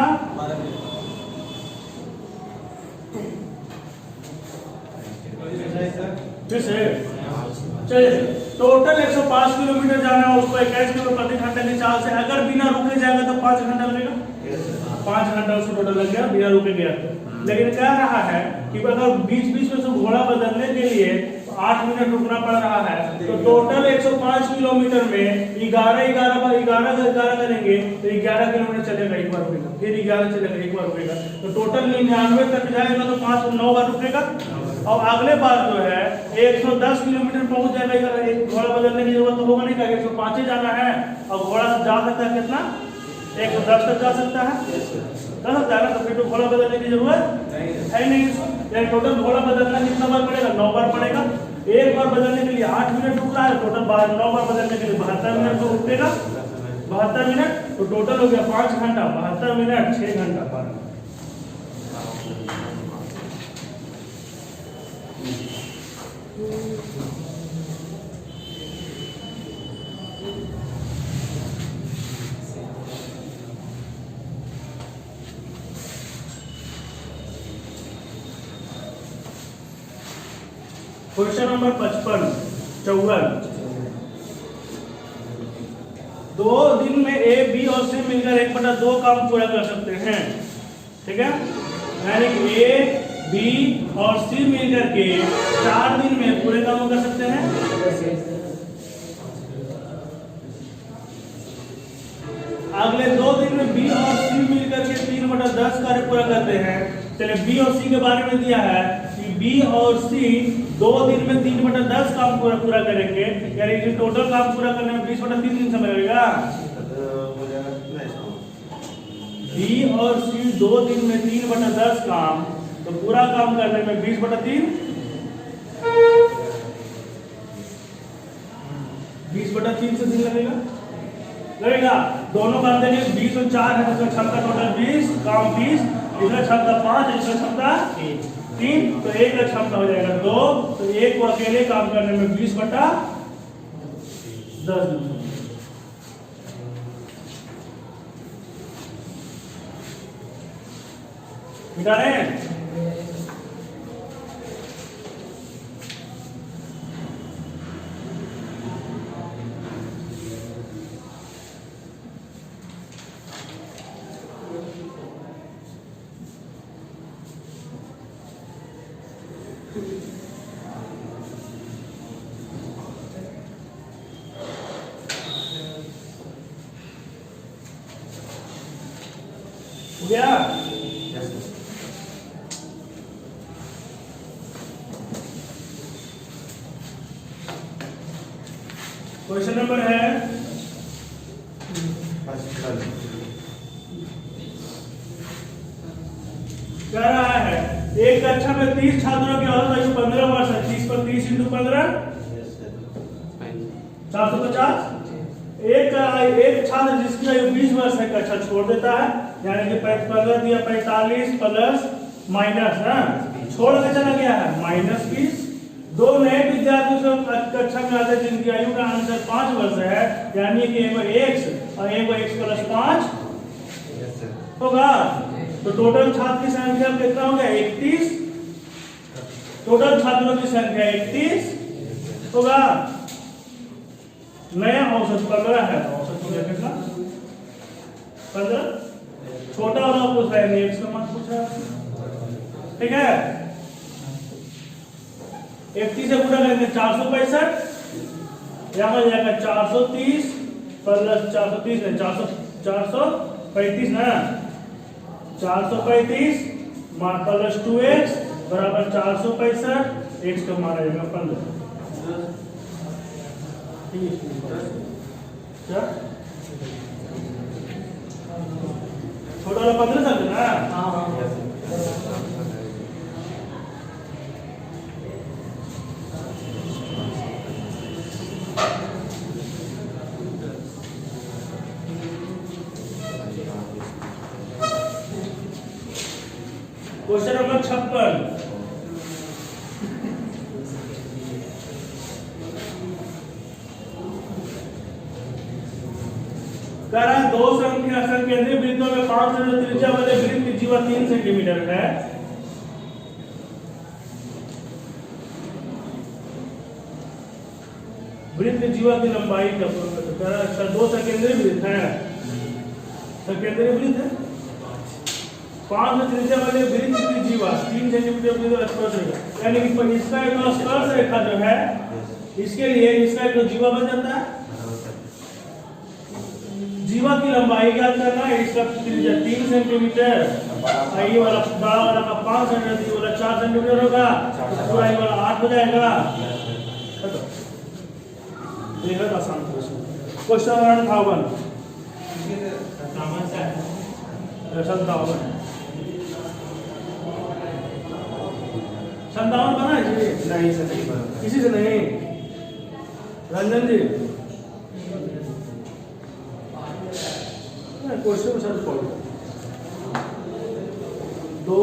Speaker 3: फिर से चलिए। टोटल 105 किलोमीटर जाना है उसको 21 किलोमीटर प्रति घंटे की चाल से, अगर बिना रुके जाएगा तो 5 घंटा लगेगा, 5 घंटा उसको टोटल लग गया बिना रुके गया। लेकिन कह रहा है कि अगर बीच बीच में से घोड़ा बदलने के लिए 8 मिनट रुकना पड़ रहा है, तो टोटल 105 किलोमीटर में 11 करेंगे तो 11 किलोमीटर चलेगा, एक बार रुकेगा, फिर 11 चलेगा, एक बार रुकेगा, तो टोटल 99 तक जाएगा तो 9 बार रुकेगा। और अगले बार जो है 110 किलोमीटर पहुंच जाएगा, एक घोड़ा बदलने की जरूरत तो होगा नहीं, 105 जाना है और घोड़ा जा सकता है कितना, 110 तक जा सकता है, तो फिर तो घोड़ा बदलने की जरूरत है नहीं। टोटल घोड़ा बदलना कितना बार पड़ेगा, 9 बार पड़ेगा। एक बार बदलने के लिए 8 मिनट रुक रहा है, टोटल 9 बार बदलने के लिए 72 मिनट तो रुकेगा, 72 मिनट, तो टोटल हो गया 5 घंटा, 72 मिनट 6 घंटा पर। क्वेश्चन नंबर 54 2 दिन में ए, बी और सी मिलकर 1/2 काम पूरा कर सकते हैं, ठीक है। यानी कि ए, बी और सी मिलकर के 4 दिन में पूरे काम कर सकते हैं। अगले 2 दिन में बी और सी मिलकर के 3/10 कार्य पूरा करते हैं। चलिए बी और सी के बारे में दिया है कि बी और सी 2 दिन में 3/10 काम पूरा करेंगे, यानी कि टोटल काम पूरा करने में 20/3 दिन समय लगेगा। बी और सी 2 दिन में 3/10 काम, तो पूरा काम करने में 20/3 से दिन लगेगा। दोनों काम देंगे 20 और 4 है, इसका क्षमता टोटल 20, काम 20, इसका क्षमता 5, इसका क्षमता 3, तो एक का क्षमता हो जाएगा 2, तो एक को अकेले काम करने में 20/10 दिन। मिटा रहे हैं? हो गया? क्वेश्चन नंबर है कह रहा है एक कक्षा में 30 छात्रों की औसत आयु 15 वर्ष है। 30 पर 30 × 15 450। एक छात्र जिसकी आयु 20 वर्ष है कक्षा छोड़ देता है, यानी कि 15 दिया 45 प्लस माइनस ना छोड़ के चला गया है -20। 2 नए विद्यार्थी कक्षा में आते जिनकी आयु का अंतर 5 वर्ष है, यानी कि एगो x और एगो x + 5 होगा। तो टोटल छात्र की संख्या कितना हो गया 31। टोटल छात्रों की संख्या 31 होगा। नया औसत 15 है, तो औसत हो गया कितना 15। छोटा वाला पूछ रहा है, x का मान पूछा, ठीक है। 31 से पूरा करेंगे 465, यहाँ हो जाएगा 430 प्लस 430 है 435 ना, 435 प्लस 2x बराबर 465, x का मान आएगा 15। क्या छोटा वाला 15 था ना? क्वेश्चन नंबर 56 करा 2 संख्या केंद्रीय वृत्तों में 5 सेंटीमीटर त्रिज्या वाले वृत्त की जीवा 3 सेंटीमीटर है। वृत्त जीवा की लंबाई का करा 2 सेकेंडरी वृत्त है, सेकेंडरी वृत्त है 5 त्रिज्या वाले वृत्त की जीवा 3 सेंटीमीटर स्पर्श रेखा, यानी कि इसका एक स्पर्श रेखा जो है इसके लिए इसका एक जीवा बन जाता है। जीवा की लंबाई ज्ञात करना है, इसका त्रिज्या 3 सेंटीमीटर, ये वाला बड़ा वाला का 5 सेंटीमीटर, ये वाला 4 सेंटीमीटर होगा, पूरा ये वाला 8 हो जाएगा। देखो आसान क्वेश्चन नंबर 57 बना है जी?
Speaker 2: नहीं से नहीं बना,
Speaker 3: किसी से नहीं। रंजन जी क्वेश्चन सर पढ़ो 2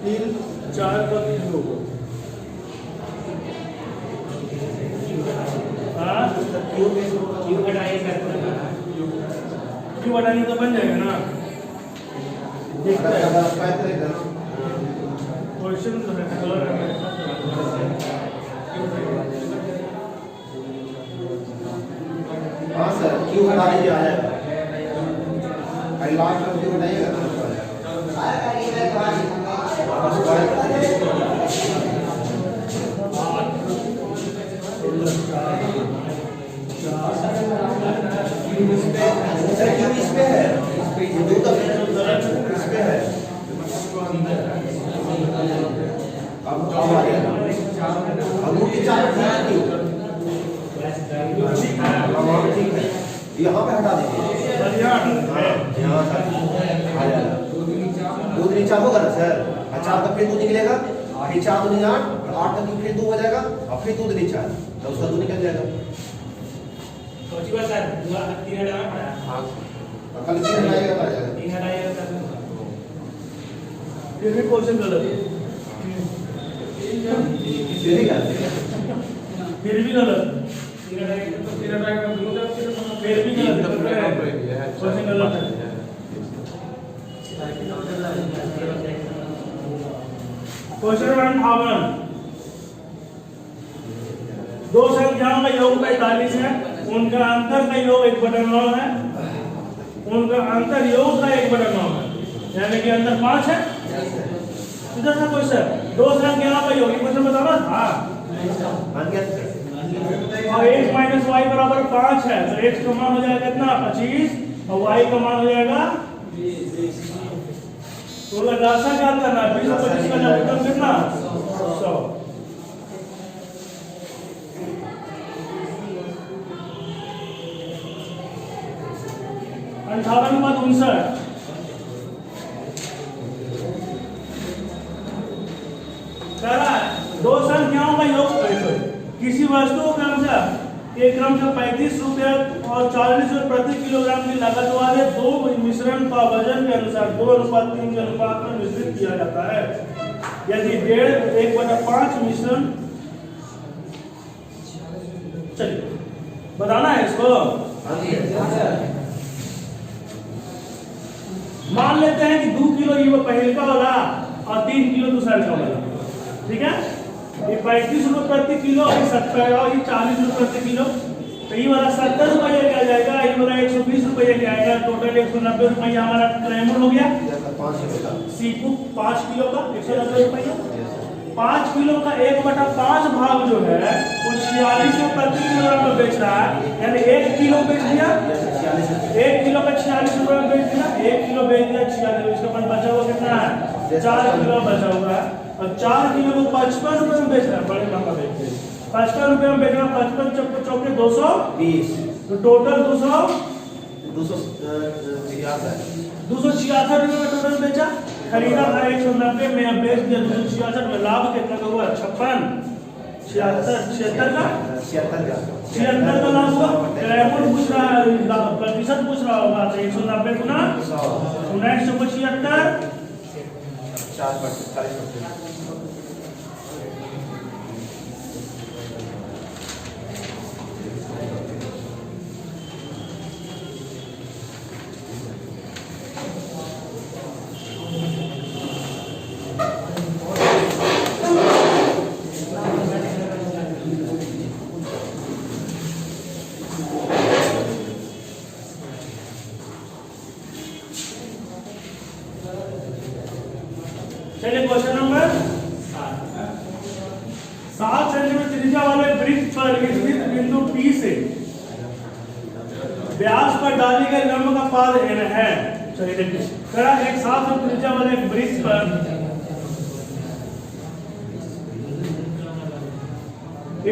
Speaker 3: 3 4 का होगा। क्यों हटाएंगे तो बन जाएगा ना। क्वेश्चन तो है कलर है।
Speaker 2: हाँ सर क्यों हटा दीजिए आ जाएगा, लास्ट में क्यों हटाइएगा तो पे है, ये दो तक इस पे है। अब आ गया अब मुट्ठी 4 ठीक है, यहाँ पे हटा दीजिए। यहाँ तक आ जाएगा। 2 नीचा होगा ना सर, 4 का फिर 2 निकलेगा, फिर 4 2 8, 8 का फिर 2 हो जाएगा, और फिर 2 नीचा तो उसका 2 निकल जाएगा।
Speaker 4: सोचिए सर 3 हटाना पड़ा।
Speaker 2: कल 3 हटाएगा आ जाएगा।
Speaker 4: 3 हटाइएगा सर,
Speaker 3: फिर भी क्वेश्चन गलत है, फिर भी गलत,
Speaker 4: 3 हटाइएगा तो 3 हटाएगा तो
Speaker 3: फिर भी गलत क्वेश्चन गलत है। क्वेश्चन नंबर 58, दो संख्याओं का योग 45 है, उनका अंतर का योग 1/9 है, उनका अंतर योग का 1/9 है, यानी कि अंतर 5 है। इधर था क्वेश्चन, दो संख्याओं का योग, क्वेश्चन बताना था। और x माइनस वाई बराबर 5 है, तो x का मान हो जाएगा कितना 25 और y का मान हो जाएगा, तो लगासा क्या करना है, 20 और 25 का जोड़ कितना 100। 58 के बाद 59, दो संख्याओं का योग किसी वस्तु को क्रमशः एक क्रमशः 35 रुपये और 40 रुपये प्रति किलोग्राम की लागत वाले दो मिश्रण का वजन के अनुसार 2:3 के अनुपात में मिश्रित किया जाता है। यदि 1/5 मिश्रण, चलिए बताना है इसको। मान लेते हैं कि 2 किलो ये पहले का वाला और 3 किलो दूसरा का वाला, ठीक है। ये 35 रुपये प्रति किलो और 70 और ये 40 रुपये प्रति किलो, तो ये वाला 70 रुपये क्या जाएगा, ये वाला 120 रुपये क्या आएगा, टोटल 190 रुपये हमारा क्लेमर हो गया। सीपू 5 किलो का 190 रुपये, 5 किलो का 1/5 भाग जो है वो 46 रुपये प्रति किलोग्राम में बेच रहा है, यानी 1 किलो बेच दिया, 1 किलो का 46 रुपये में बेच दिया, 1 किलो बेच दिया 46, इसका पास बचा हुआ कितना है 4 किलो बचा हुआ है, और 4 किलो को 55 रुपये में बेच रहा है, बड़े महंगा बेच रहे हैं, 55 रुपये में बेच रहा है, 55 चौके 220, तो टोटल 266 रुपये में टोटल बेचा, खरीदा था 190 में, अब बेच दिया 266 में, लाभ कितना का हुआ 56, 76 का 76 का लाभ हुआ। क्लेमर पूछ रहा है, प्रतिशत पूछ रहा होगा, तो 190 गुना 1975 चलिए क्वेश्चन नंबर 7 सेंटीमीटर त्रिज्या वाले वृत्त पर स्थित बिंदु P से व्यास पर डाली गई लंब का पाद n है। चलिए देखिए, करा एक 7 सेंटीमीटर त्रिज्या वाले वृत्त पर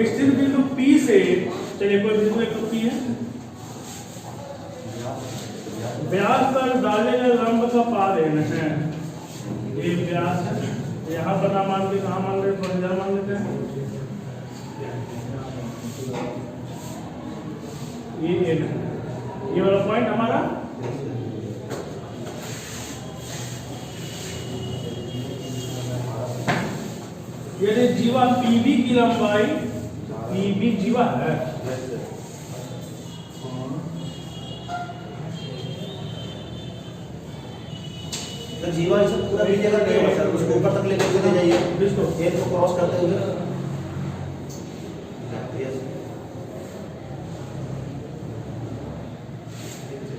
Speaker 3: स्थित बिंदु P से, चलिए कोई बिंदु एक P है, व्यास पर डाले गए लंब का पाद n है, ये व्यास है, यहाँ पर ना मान के कहाँ मान लेते, थोड़ा इधर मान लेते हैं, ये n है, ये वाला पॉइंट हमारा ये जीवा PB की लंबाई, PB जीवा है,
Speaker 2: तो जीवा इसे पूरा भी जगह नहीं होगा सर, उसको ऊपर तक लेकर के ले जाइए,
Speaker 3: इसको
Speaker 2: एक को क्रॉस करते हुए।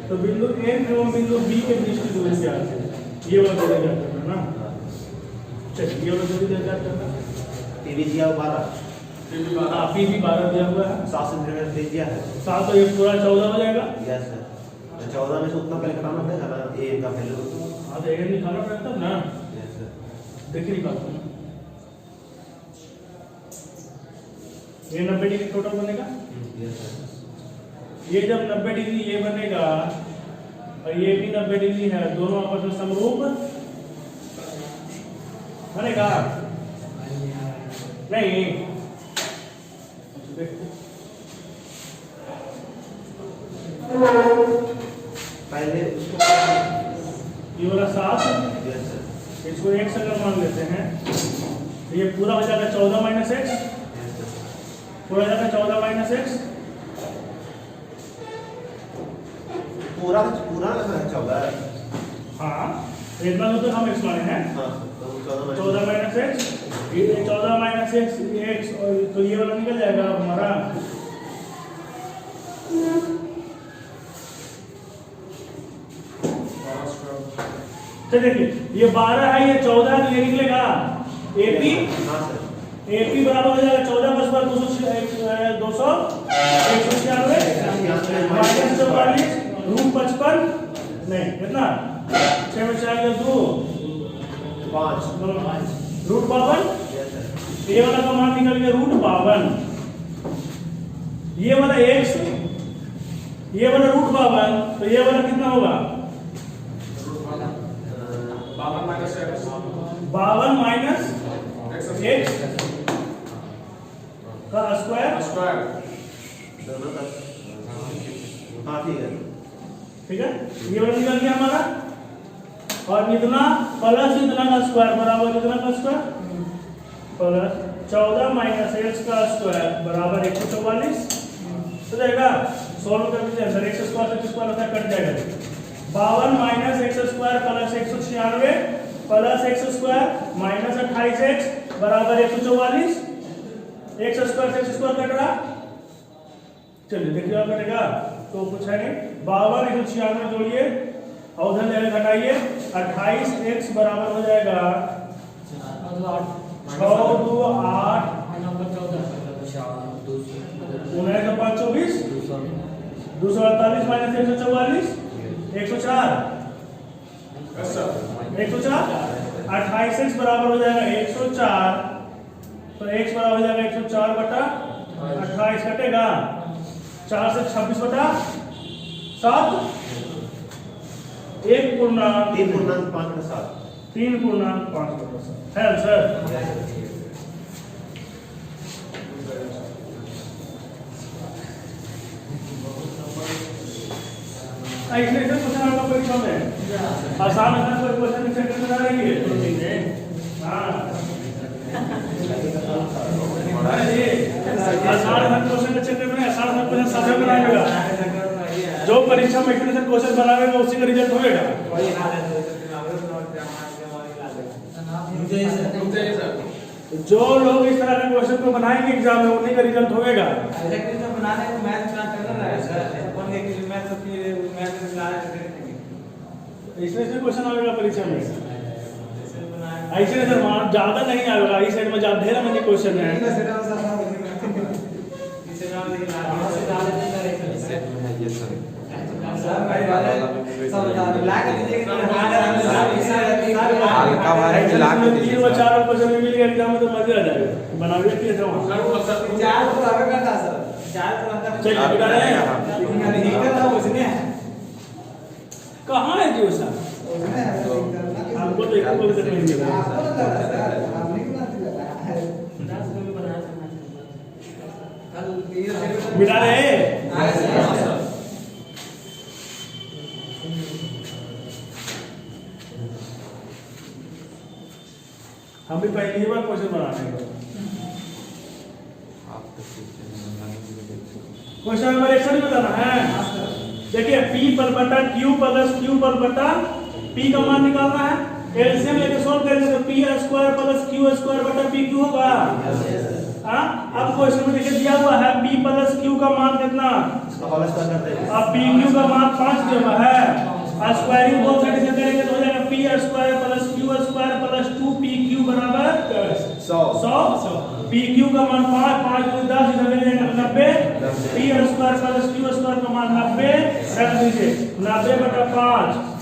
Speaker 3: तो बिंदु A एवं बिंदु B के बीच की दूरी क्या है, ये वाला दूरी क्या करना ना, चलिए ये वाला दूरी क्या करना,
Speaker 2: PB दिया 12,
Speaker 3: PB 12 दिया हुआ है,
Speaker 2: 7 सेंटीमीटर दे दिया है,
Speaker 3: 7 तो ये पूरा 14 हो जाएगा,
Speaker 2: यस सर, तो 14 में से उतना पहले घटाना पड़ेगा ना ए का वैल्यू।
Speaker 3: हाँ तो एक निकालना पड़ता है ना।
Speaker 2: Yes sir.
Speaker 3: देखिए निकालते हैं। ये 90 डिग्री टोटल बनेगा।
Speaker 2: Yes sir.
Speaker 3: ये जब 90 डिग्री ये बनेगा और ये भी 90 डिग्री है, दोनों आपस में समरूप बनेगा नहीं।
Speaker 2: पहले उसको
Speaker 3: ये वाला 7,
Speaker 2: यस सर।
Speaker 3: इसको x अगर मान लेते हैं तो ये पूरा हो जाएगा 14 माइनस एक्स,
Speaker 2: यस सर।
Speaker 3: पूरा हो जाएगा 14 माइनस एक्स।
Speaker 2: पूरा पूरा ना 14।
Speaker 3: हाँ इतना तो हम x माने हैं।
Speaker 2: हाँ तो
Speaker 3: 14 माइनस एक्स, ये 14 माइनस एक्स एक्स, और तो ये वाला निकल जाएगा हमारा। तो देखिए ये 12 है, ये 14 है, तो ये निकलेगा एपी।
Speaker 2: हाँ सर।
Speaker 3: एपी बराबर हो जाएगा 14 + 200 196 √55 नहीं कितना 6 में 4 2
Speaker 2: 5
Speaker 3: √52।
Speaker 2: Yes sir.
Speaker 3: ये वाला का मान निकल गया √52। ये वाला x, ये वाला √52, तो ये वाला कितना होगा 52 माइनस x का स्क्वायर।
Speaker 2: दोनों का। हाँ ठीक है।
Speaker 3: ठीक है, ये वाला निकल गया हमारा। और इतना प्लस इतना का स्क्वायर बराबर इतना का स्क्वायर प्लस 14 माइनस x का स्क्वायर बराबर 144। तो जाएगा सॉल्व कर दीजिए आंसर। x स्क्वायर से स्क्वायर होता है कट जाएगा। 52 minus x square plus 196 plus x square minus 28x बराबर 144। x स्क्वायर से x स्क्वायर कट रहा, चलिए देखिए आप कटेगा तो कुछ है नहीं। 52 196 जोड़िए और उधर जाकर घटाइए, 28x बराबर हो जाएगा 6 2 8 524 248 माइनस 144 104 104। 28x बराबर हो जाएगा 104, तो x बराबर हो जाएगा 104 बटा 28 कटेगा 4 से 26 बटा 7 1 पूर्णांक
Speaker 2: 3.5 का 7
Speaker 3: 3.5 बटा 7 है आंसर। इसलिए इसे क्वेश्चन आपका परीक्षा में आसान आसान कोई क्वेश्चन सेंटर में आ रही है। हाँ आसान क्वेश्चन के चक्कर में आसान क्वेश्चन सब बनाएगा। जो परीक्षा में इतने क्वेश्चन बनाएगा उसी का रिजल्ट होएगा। जो लोग इस तरह के क्वेश्चन को बनाएंगे एग्जाम में उन्हीं का रिजल्ट होएगा। इसमें से क्वेश्चन आएगा परीक्षा में। ऐसे नहीं सर ज्यादा नहीं आएगा, इस साइड में ज्यादा ढेर मनी क्वेश्चन है। तीन और चार क्वेश्चन में मिल गया एग्जाम में तो मजा आ जाएगा। बनावे कैसे वहाँ चलिए बेटा है कहाँ है जी उसका हमको तो एक को भी नहीं मिला। बिना रहे हम भी पहली बार क्वेश्चन बनाने का। क्वेश्चन नंबर 61 बताना है। देखिए p पर बटा q प्लस q पर बटा p का मान निकालना है। एलसीएम लेके सॉल्व करेंगे तो p square plus q square बटा pq होगा। हाँ अब क्वेश्चन में देखिए दिया हुआ है p प्लस q का मान कितना, अब pq का मान 5 जमा है। स्क्वायरिंग बोथ साइड से करेंगे तो हो जाएगा p square plus q square plus 2pq बराबर 100। pq का मान 5 5 10 इधर ले जाएगा 90। p square plus q square का मान 90 रख दीजिए 90/5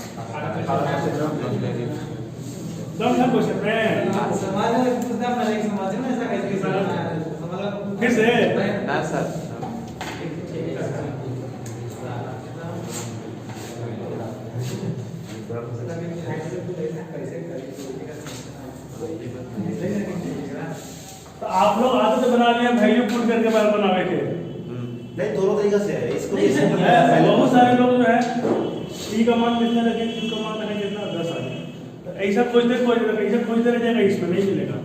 Speaker 3: दम है क्वेश्चन में फिर से
Speaker 5: ना सर
Speaker 3: तो आप लोग आदत बना लिया वैल्यू पुट करके बार बनावे के
Speaker 2: नहीं दोनों तरीका से है इसको भी
Speaker 3: बहुत सारे लोग जो है ई का मान कितना लगे क्यू का मान लगे कितना 10 आ गया तो ऐसा खोजते रह जाएगा इसमें नहीं मिलेगा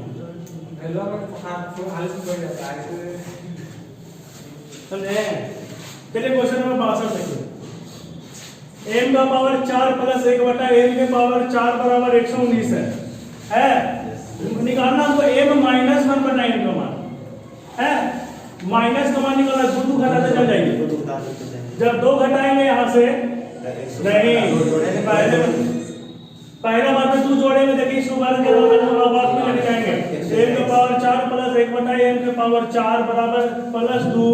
Speaker 3: समझे चलिए क्वेश्चन नंबर 62 देखिए m का पावर 4 प्लस 1 बटा m के पावर 4 बराबर 119 है निकालना हमको m माइनस 1 बटा m का मान है माइनस का मान निकालना दो घटाते चल जाएंगे जब दो घटाएंगे यहाँ से नहीं पहला बार में 2 जोड़ेंगे देखिए इसको बार के बाद में लेके जाएंगे m का पावर 4 प्लस 1 बटा m के पावर 4 बराबर प्लस 2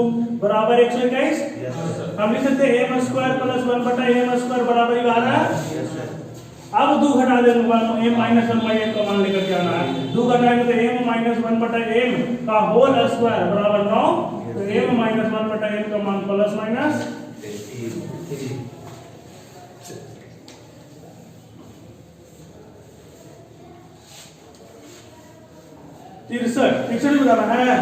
Speaker 3: बराबर 121 हम लिख सकते हैं m स्क्वायर प्लस 1 बटा m स्क्वायर बराबर 11 अब 2 घटा देंगे m माइनस 1 बाई m का मान लेकर के आना है 2 घटाएंगे तो m माइनस 1 बटा m का होल स्क्वायर बराबर 9 तो m माइनस 1 बटा m का मान प्लस माइनस 63 बताना है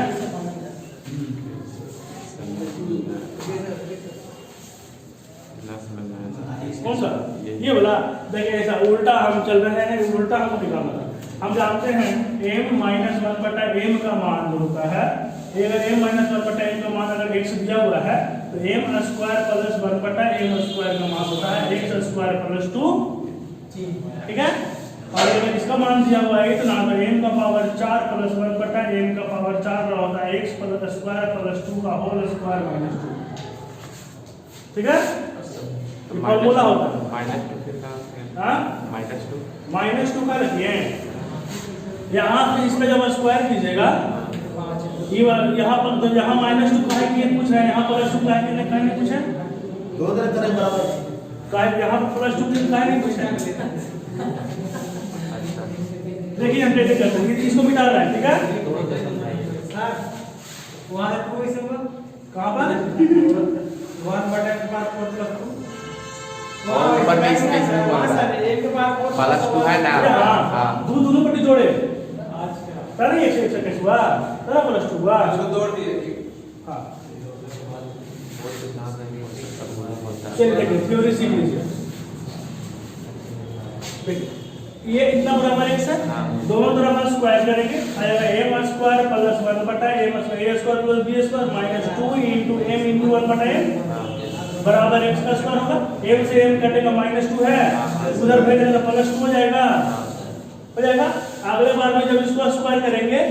Speaker 3: कौन सा ये बोला देखिए ऐसा उल्टा हम चल रहे हैं उल्टा हमको निकालना था हम जानते हैं m माइनस 1 बटा m का मान जो होता है अगर m माइनस 1 बटा m का मान अगर x दिया हुआ है तो m स्क्वायर प्लस 1 बटा m स्क्वायर का मान होता है x स्क्वायर प्लस 2 ठीक है और अगर इसका मान दिया हुआ है इतना तो m का पावर 4 प्लस 1 बटा m का पावर 4 रहा होता है x प्लस स्क्वायर प्लस 2 का होल स्क्वायर माइनस 2 ठीक है फॉर्मूला होता है माइनस 2 का रखिए यहाँ पे इसमें जब स्क्वायर कीजिएगा यहाँ पर तो यहाँ माइनस 2 का है कि पूछ रहे हैं यहाँ प्लस 2 का है कि नहीं पूछे
Speaker 2: दोनों तरफ करें बराबर
Speaker 3: का यहाँ पर प्लस 2 का है नहीं पूछे देखिए हम कैसे करते हैं इसको मिटा रहा है ठीक है
Speaker 4: वहाँ
Speaker 3: कहाँ पर
Speaker 4: 1 बटा के बाद 4 प्लस 2
Speaker 5: ऊपर में इसमें प्लस 2 है ना
Speaker 3: हां दोनों पट्टी जोड़े तभी एक कैसे हुआ तब प्लस 2 हुआ
Speaker 4: इसको जोड़ दिए
Speaker 3: हां चलिए देखिए थ्योरी सीख लीजिए देखिए ये इतना बराबर x है दोनों तरफ हम स्क्वायर करेंगे आएगा m स्क्वायर प्लस 1 बटा m square plus b square minus 2 into m into 1 बटा m बराबर x का स्क्वायर होगा m से m कटेगा माइनस 2 है उधर भेजेंगे तो प्लस 2 हो जाएगा अगले बार में जब इसको स्क्वायर करेंगे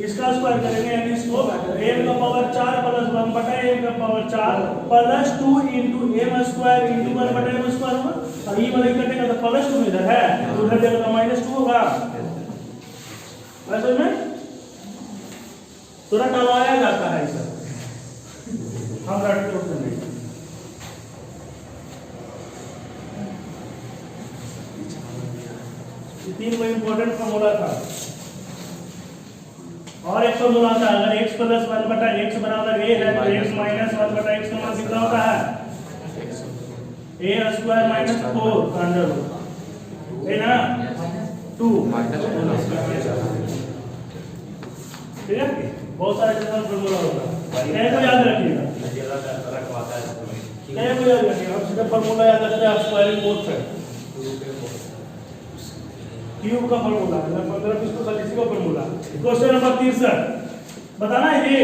Speaker 3: इसका स्क्वायर करेंगे यानी इसको m का पावर 4 प्लस 1 बटा m का power 4 plus 2 into m square into 1 बटा m स्क्वायर होगा और ये वाला कटेगा तो प्लस 2 इधर है उधर जाएगा तो माइनस 2 होगा ऐसे में तुरंत टलवाया जाता है इसे हम रटते उठते नहीं ये 3 में इंपॉर्टेंट फॉर्मूला था और एक फॉर्मूला था अगर x प्लस 1 बटा x बराबर a है तो x माइनस 1 बटा x का मान कितना होता है a square minus 4 under root है ना 2 ठीक है बहुत सारे जनरल फॉर्मूला होता है को याद रखिएगा को याद रखिएगा हम सीधा फॉर्मूला याद रखते हैं स्क्वायरिंग बोथ है क्यूब का फॉर्मूला है 15 20 को इसी का फॉर्मूला क्वेश्चन नंबर 63 बताना है ये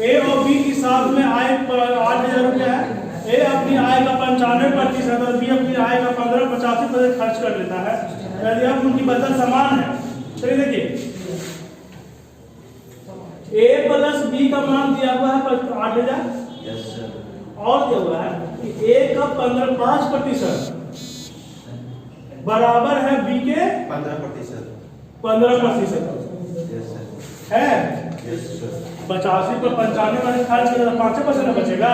Speaker 3: ए और बी की साथ में आय 8000 रुपया है ए अपनी आय का 95% और बी अपनी आय का 85% खर्च कर लेता है यदि अब उनकी बचत समान है चलिए देखिए ए प्लस बी का मान दिया हुआ है 8000 और दिया हुआ है कि ए का 5% बराबर है बी के 15% है 85 पर 95 में खर्च किया तो 5% बचेगा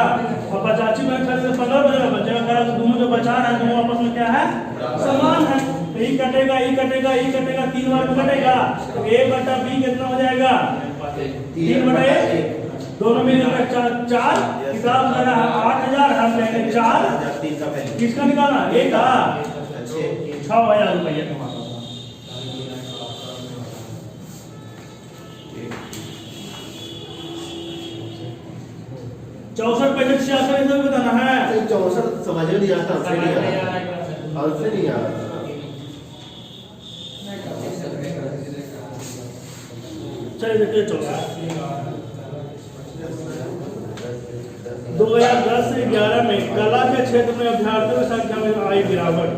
Speaker 3: और 85 में खर्च बचा रहा है दोनों आपस में क्या है, समान है। तो ई कटेगा, ई कटेगा, ई कटेगा, 3 बार कटेगा, तो a बटा b कितना हो जाएगा, 3 बटा 1, दोनों मिलकर 4। किताब का 8000, हम लेंगे 4,
Speaker 2: 3 का पहले
Speaker 3: किसका निकालना, a का, 6000 रुपया कमा। 64 पैंसठ 66 इधर बताना है।
Speaker 2: 64 समझ में नहीं आता, आंसर नहीं आ रहा, आंसर नहीं आ रहा।
Speaker 3: चलिए देखिए 64 2010 से 11 में कला के क्षेत्र में अभ्यर्थियों की संख्या में आई गिरावट।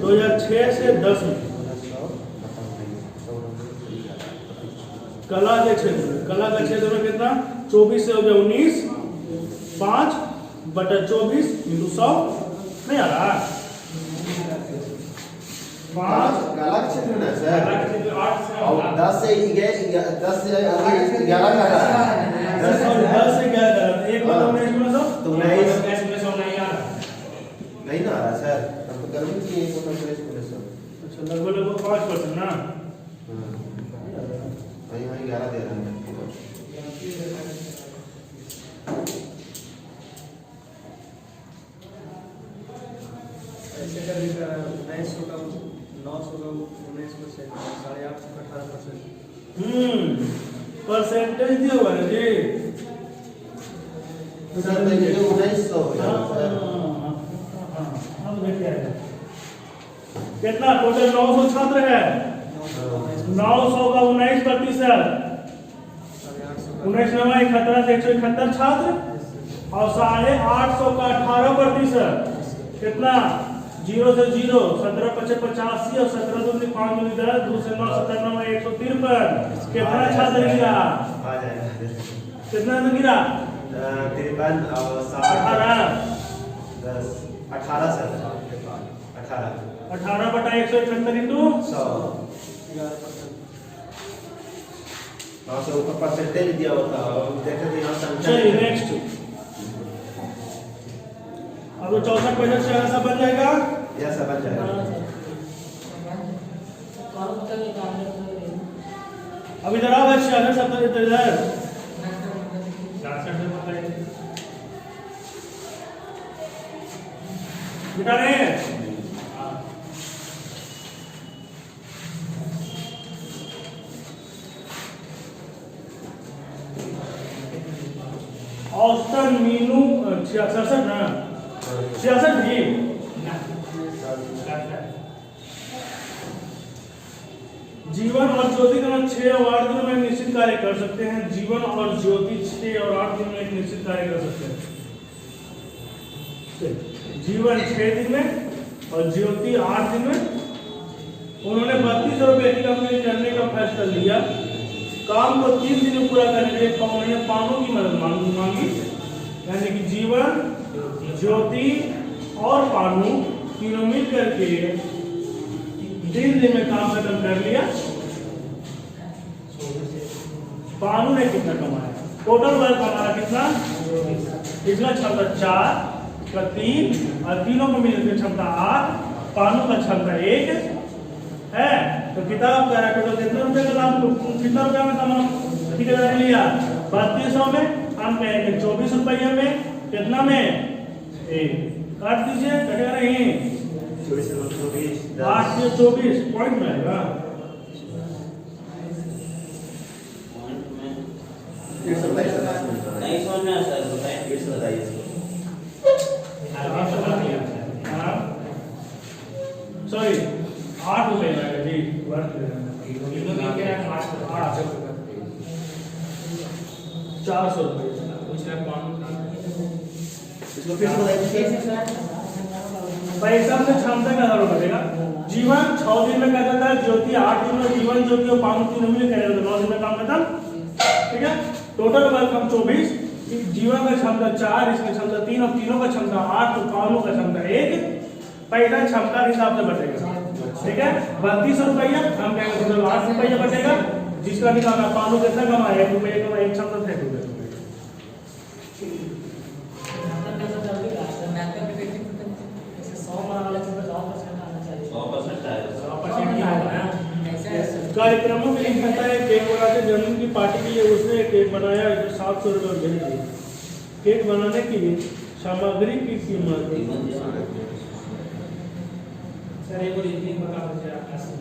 Speaker 3: 2006 से 10 में कला के क्षेत्र में, कला का क्षेत्र में कितना, 24 से हो गया 19, 5 बटा 24 इंटू 100 नहीं आ रहा, 5
Speaker 2: कला क्षेत्र में सर,
Speaker 4: कला क्षेत्र 8 से
Speaker 2: और 10 से 11 का रहा है,
Speaker 3: 10 से 11 का एक बार हमने इसमें सब
Speaker 2: तो 19
Speaker 4: नहीं आ रहा,
Speaker 2: नहीं ना आ रहा सर, हम तो कर भी चाहिए कोई कैलकुलेशन सर।
Speaker 3: अच्छा लगभग 5% ना,
Speaker 2: भाई यहाँ 11 दे रहा है।
Speaker 4: ऐसे कर देता है 900 का 900 का 19%, 8.5 का 18%।
Speaker 3: परसेंटेज दिया हुआ है जी
Speaker 2: सर मैं ये 1900 हो जाएगा सर।
Speaker 3: अब देखिए कितना टोटल 900 छात्र है, 900 का 19%, 19 नवा 71 से 171 छात्र, और 850 का 18%, कितना 0 से 0, 17 25 85 और 17 दूनी 5 दूनी 10, 2 से 9 17 9 153, कितना छात्र गिरा,
Speaker 2: आ जाएगा
Speaker 3: कितना गिरा,
Speaker 2: 53 और
Speaker 3: 18
Speaker 2: 10 18 सर,
Speaker 3: 18 बटा 171 इंटू
Speaker 2: 100। हाँ सर ऊपर परसेंटेज दिया होता है, देखे तो यहाँ संख्या।
Speaker 3: चलिए नेक्स्ट, अब 64 पैंसठ से ऐसा बन जाएगा,
Speaker 2: यह सब बन जाएगा।
Speaker 3: अब इधर आओ, 66 70 इधर
Speaker 4: 66 बताइए,
Speaker 3: मिटा रहे हैं। औसतन मीनू 66 ना, 66 भी जीवन और ज्योति का 6 और 8 दिनों में निश्चित कार्य कर सकते हैं। जीवन और ज्योति 6 और 8 दिन में एक निश्चित कार्य कर सकते हैं। जीवन 6 दिन में और ज्योति 8 दिन में। उन्होंने 32 रुपए की कंपनी करने का फैसला लिया। काम को 3 दिन में पूरा करने के लिए उन्होंने पानों की मदद मांगी, यानी कि जीवन, ज्योति और पानू तीनों मिल करके 3 दिन में काम खत्म कर लिया। पानू ने कितना कमाया, टोटल वर्क हमारा कितना, पिछला क्षमता 4 का 3 और तीनों को मिलकर क्षमता 8, पानू का क्षमता 1 है। तो किताब का टोटल कितने रुपए का काम, कितना रुपया में कमा ठेकेदार ने लिया, 3200 में, हम कहेंगे 24 रुपये में, कितना में, काट दीजिए, कटेगा नहीं, 8 से 24 पॉइंट में आएगा।
Speaker 1: नहीं समझ में आता सर,
Speaker 3: सॉरी 8 रुपए आएगा जी,
Speaker 4: तीनों मिल के 8
Speaker 3: 400 रुपये।
Speaker 2: इसको फिर से बताइए।
Speaker 3: पैसा से क्षमता का आधार बढ़ेगा। जीवन 6 दिन में कर देता है, ज्योति 8 दिन में, जीवन ज्योति और पानू 3 दिन में करेगा, तो 9 दिन में काम खत्म। ठीक है, टोटल वर्क हम 24, जीवन का क्षमता 4, इसकी क्षमता 3 और तीनों का क्षमता 8 और पानू का क्षमता 1। पैसा क्षमता के हिसाब से बचेगा। ठीक है, 3200 रुपया, हम कहेंगे टोटल 8 रुपया बचेगा, जिसका निकालना पानू कितना कमाया, 1 रुपये कमाया, एक क्षमता 1 रुपये। ठीक होता है केक बना के जन्म की पार्टी के लिए उसने केक बनाया 700 रुपये भेज दिए। केक बनाने की सामग्री की कीमत
Speaker 4: सर एक और इतनी बता दीजिए आप कैसे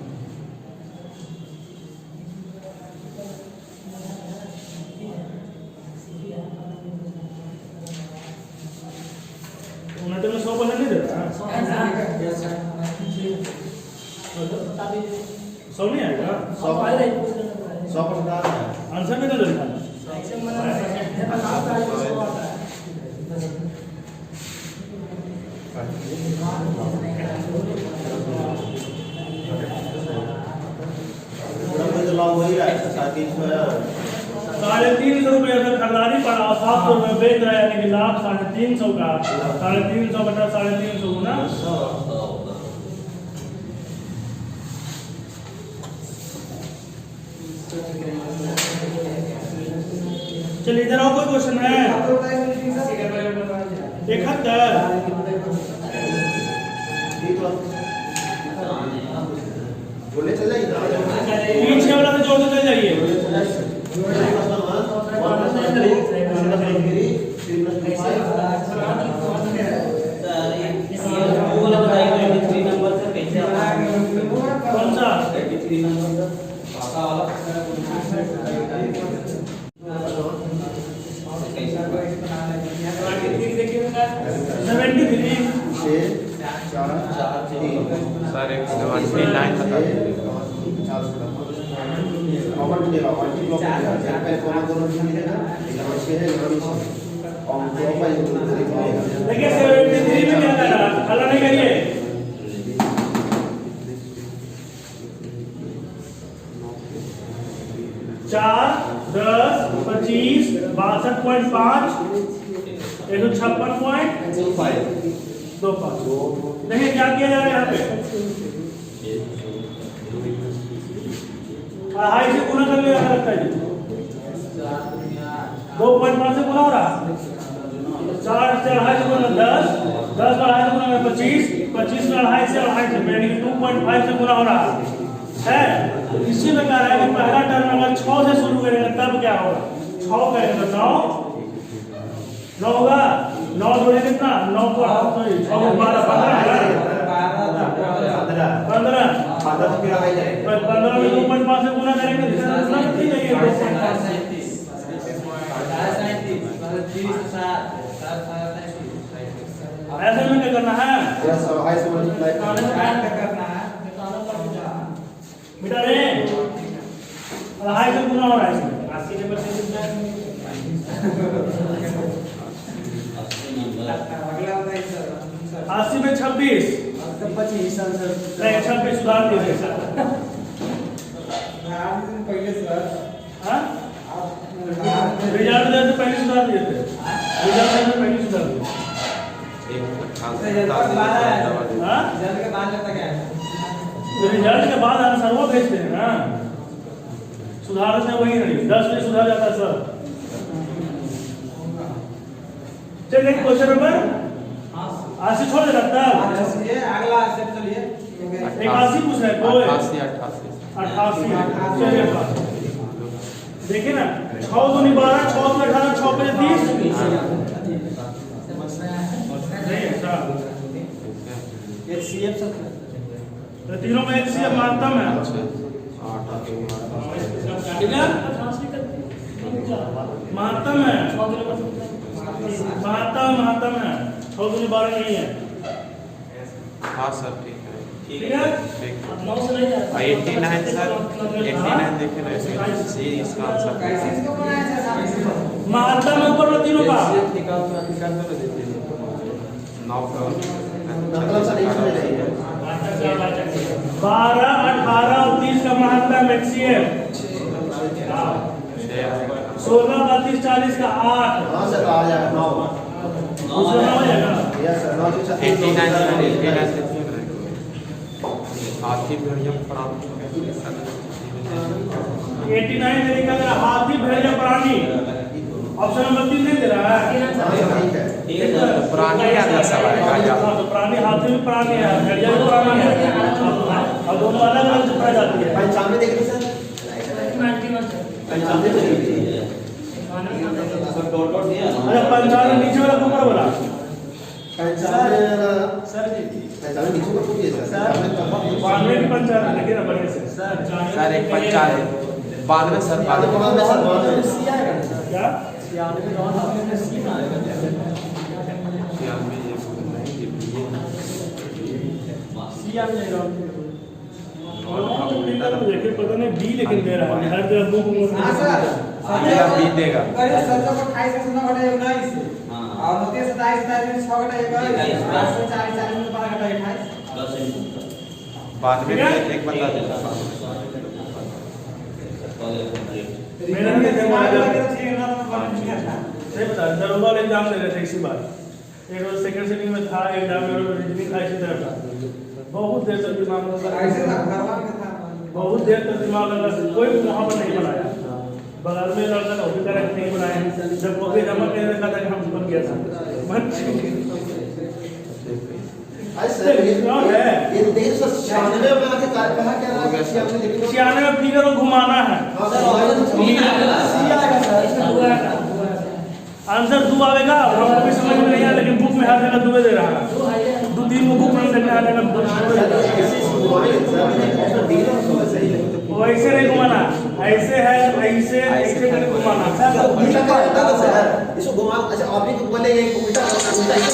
Speaker 3: उन्हें तो मैं 100% नहीं दे रहा 100 नहीं आएगा
Speaker 2: 100% आ रहा है।
Speaker 3: आंसर में तो लिखा
Speaker 2: पूरा कोई तो लाभ हो ही रहा है 350
Speaker 3: 350 रुपये अगर खरीदारी पड़ा 700 रुपये बेच रहा है यानी कि लाभ 350 का 350 बटा 350 गुना चलिए इधर और कोई क्वेश्चन है 71
Speaker 2: बोले चल जाइए
Speaker 3: पीछे वाला तो जोड़ के चल जाइए
Speaker 1: वो वाला बताइए 23 नंबर से कैसे आता
Speaker 3: कौन सा
Speaker 1: 23 नंबर पासा वाला
Speaker 5: सर एक 79 बता दीजिए।
Speaker 3: देखिए 73 में क्या करा हल्ला नहीं करिए चार 10 25 62.5 156.25 देखिए क्या किया जा रहा है यहाँ पे अढ़ाई से गुना कर लिया लगता है जी 2.5 से गुना हो रहा 4 से अढ़ाई से गुना 10 10 का अढ़ाई से गुना 25 25 में अढ़ाई से यानी कि 2.5 से गुना हो रहा है इसी में कह रहा है कि पहला टर्म अगर 6 से शुरू करेंगे तब क्या होगा 6 करेंगे तो 9 होगा 9 जोड़े कितना 9 को 6 12 15 15 में 2.5 से गुना करेंगे ऐसे में क्या करना है बेटा रे अढ़ाई से गुना हो रहा है इसमें 80 नंबर से 80 में 26 नहीं 26 सुधार दीजिए रिजल्ट देने से पहले सुधार दिए थे रिजल्ट देने से पहले सुधार दिए रिजल्ट के बाद आंसर वो भेजते हैं ना सुधारते वही नहीं 10 में सुधार जाता है सर चलिए क्वेश्चन नंबर 80 छोड़ दे रखता है
Speaker 4: अगला स्टेप चलिए
Speaker 3: 81 पूछ रहा है कोई
Speaker 5: 88
Speaker 3: चलिए देखिए ना 6 दूनी 12 6 दूनी 18 6 पे 30 नहीं अच्छा
Speaker 4: HCF सब
Speaker 3: तो तीनों में HCF महत्तम है ठीक है महत्तम है महत्तम है 6 दूनी 12 नहीं है
Speaker 5: हाँ सर ठीक है
Speaker 3: ठीक है
Speaker 5: ठीक
Speaker 3: 9 से नहीं जाता
Speaker 5: 89 सर 89 देखे ना सी इसका आंसर
Speaker 3: महत्तम है ऊपर वाले तीनों का
Speaker 5: 9 का
Speaker 2: मतलब सर एक में जाइए
Speaker 3: 12 18 और 30 का महत्तम HCF 16 32 40 का 8
Speaker 2: हाँ सर आ जाएगा 9
Speaker 3: दूसरा हो जाएगा
Speaker 2: यस सर 9 से
Speaker 5: 89 हाथी भेड़िया प्राणी
Speaker 3: 89 में लिखा गया हाथी भेड़िया प्राणी ऑप्शन नंबर 3 नहीं दे रहा है
Speaker 2: ठीक है
Speaker 5: प्राणी क्या था सवाल है
Speaker 3: हाँ तो प्राणी हाथी भी प्राणी है भेड़िया भी प्राणी है और दोनों अलग अलग से पाई जाती है
Speaker 2: 95 देखिए सर 95 में लिखिए।
Speaker 1: सब डॉट डॉट दिया ना।
Speaker 3: अरे 95 नीचे वाला ऊपर वाला
Speaker 2: 95
Speaker 4: सर जी
Speaker 2: 95 नीचे को पूछिए सर।
Speaker 3: 92 की 95 देखिए ना बढ़िया से
Speaker 4: सर
Speaker 5: सर एक 95 बाद में सर बाद में
Speaker 4: सी आएगा ना सर
Speaker 3: क्या
Speaker 4: 96 रॉन आपने सी में आएगा सी आ जाएगा
Speaker 3: देखिए पता नहीं बी लेकिन दे रहा है हर जगह बुक में
Speaker 6: हाँ सर
Speaker 5: देगा बी देगा
Speaker 6: करिए 1728 से 9 घटा 19
Speaker 1: हाँ।
Speaker 6: और 29 27 में 6 घटा 21 8 से 4 4 में 12 घटा 28
Speaker 1: प्लस
Speaker 5: बाद में
Speaker 3: ठीक है?
Speaker 5: एक बंदा देगा
Speaker 3: मेरा भी
Speaker 6: दिमाग
Speaker 3: दिमाग
Speaker 6: लगे तो ठीक है ना था
Speaker 3: सही बता दरोगा वाले एग्जाम दे रहे थे इसी बार एक रोज सेकंड सेटिंग में था एग्जाम में रीजनिंग था इसी तरह का बहुत देर तक दिमाग लगा
Speaker 6: ऐसे था घरवा में था
Speaker 3: बहुत देर तक दिमाग लगा कोई वहां पर नहीं बनाया बगल में लड़का था उसी तरह नहीं बनाया जब वो भी जमा करने देखा था कि हम बन गया था
Speaker 2: अरे सर ये 396 में आके कहा क्या रहा है कि आपने लिखी
Speaker 3: 96 में फिगर को घुमाना है
Speaker 2: हां सर
Speaker 4: सी आएगा सर इसमें दो आएगा
Speaker 3: आंसर दो आएगा हमको भी समझ में नहीं आया लेकिन बुक में हर जगह दो दे रहा है दो तीन बुक में देखने आ जाएगा वैसे नहीं घुमाना ऐसे है ऐसे ऐसे नहीं घुमाना
Speaker 2: उल्टा क्या होता है सर इसको घुमा अच्छा आप भी बोले ये उल्टा उल्टा ही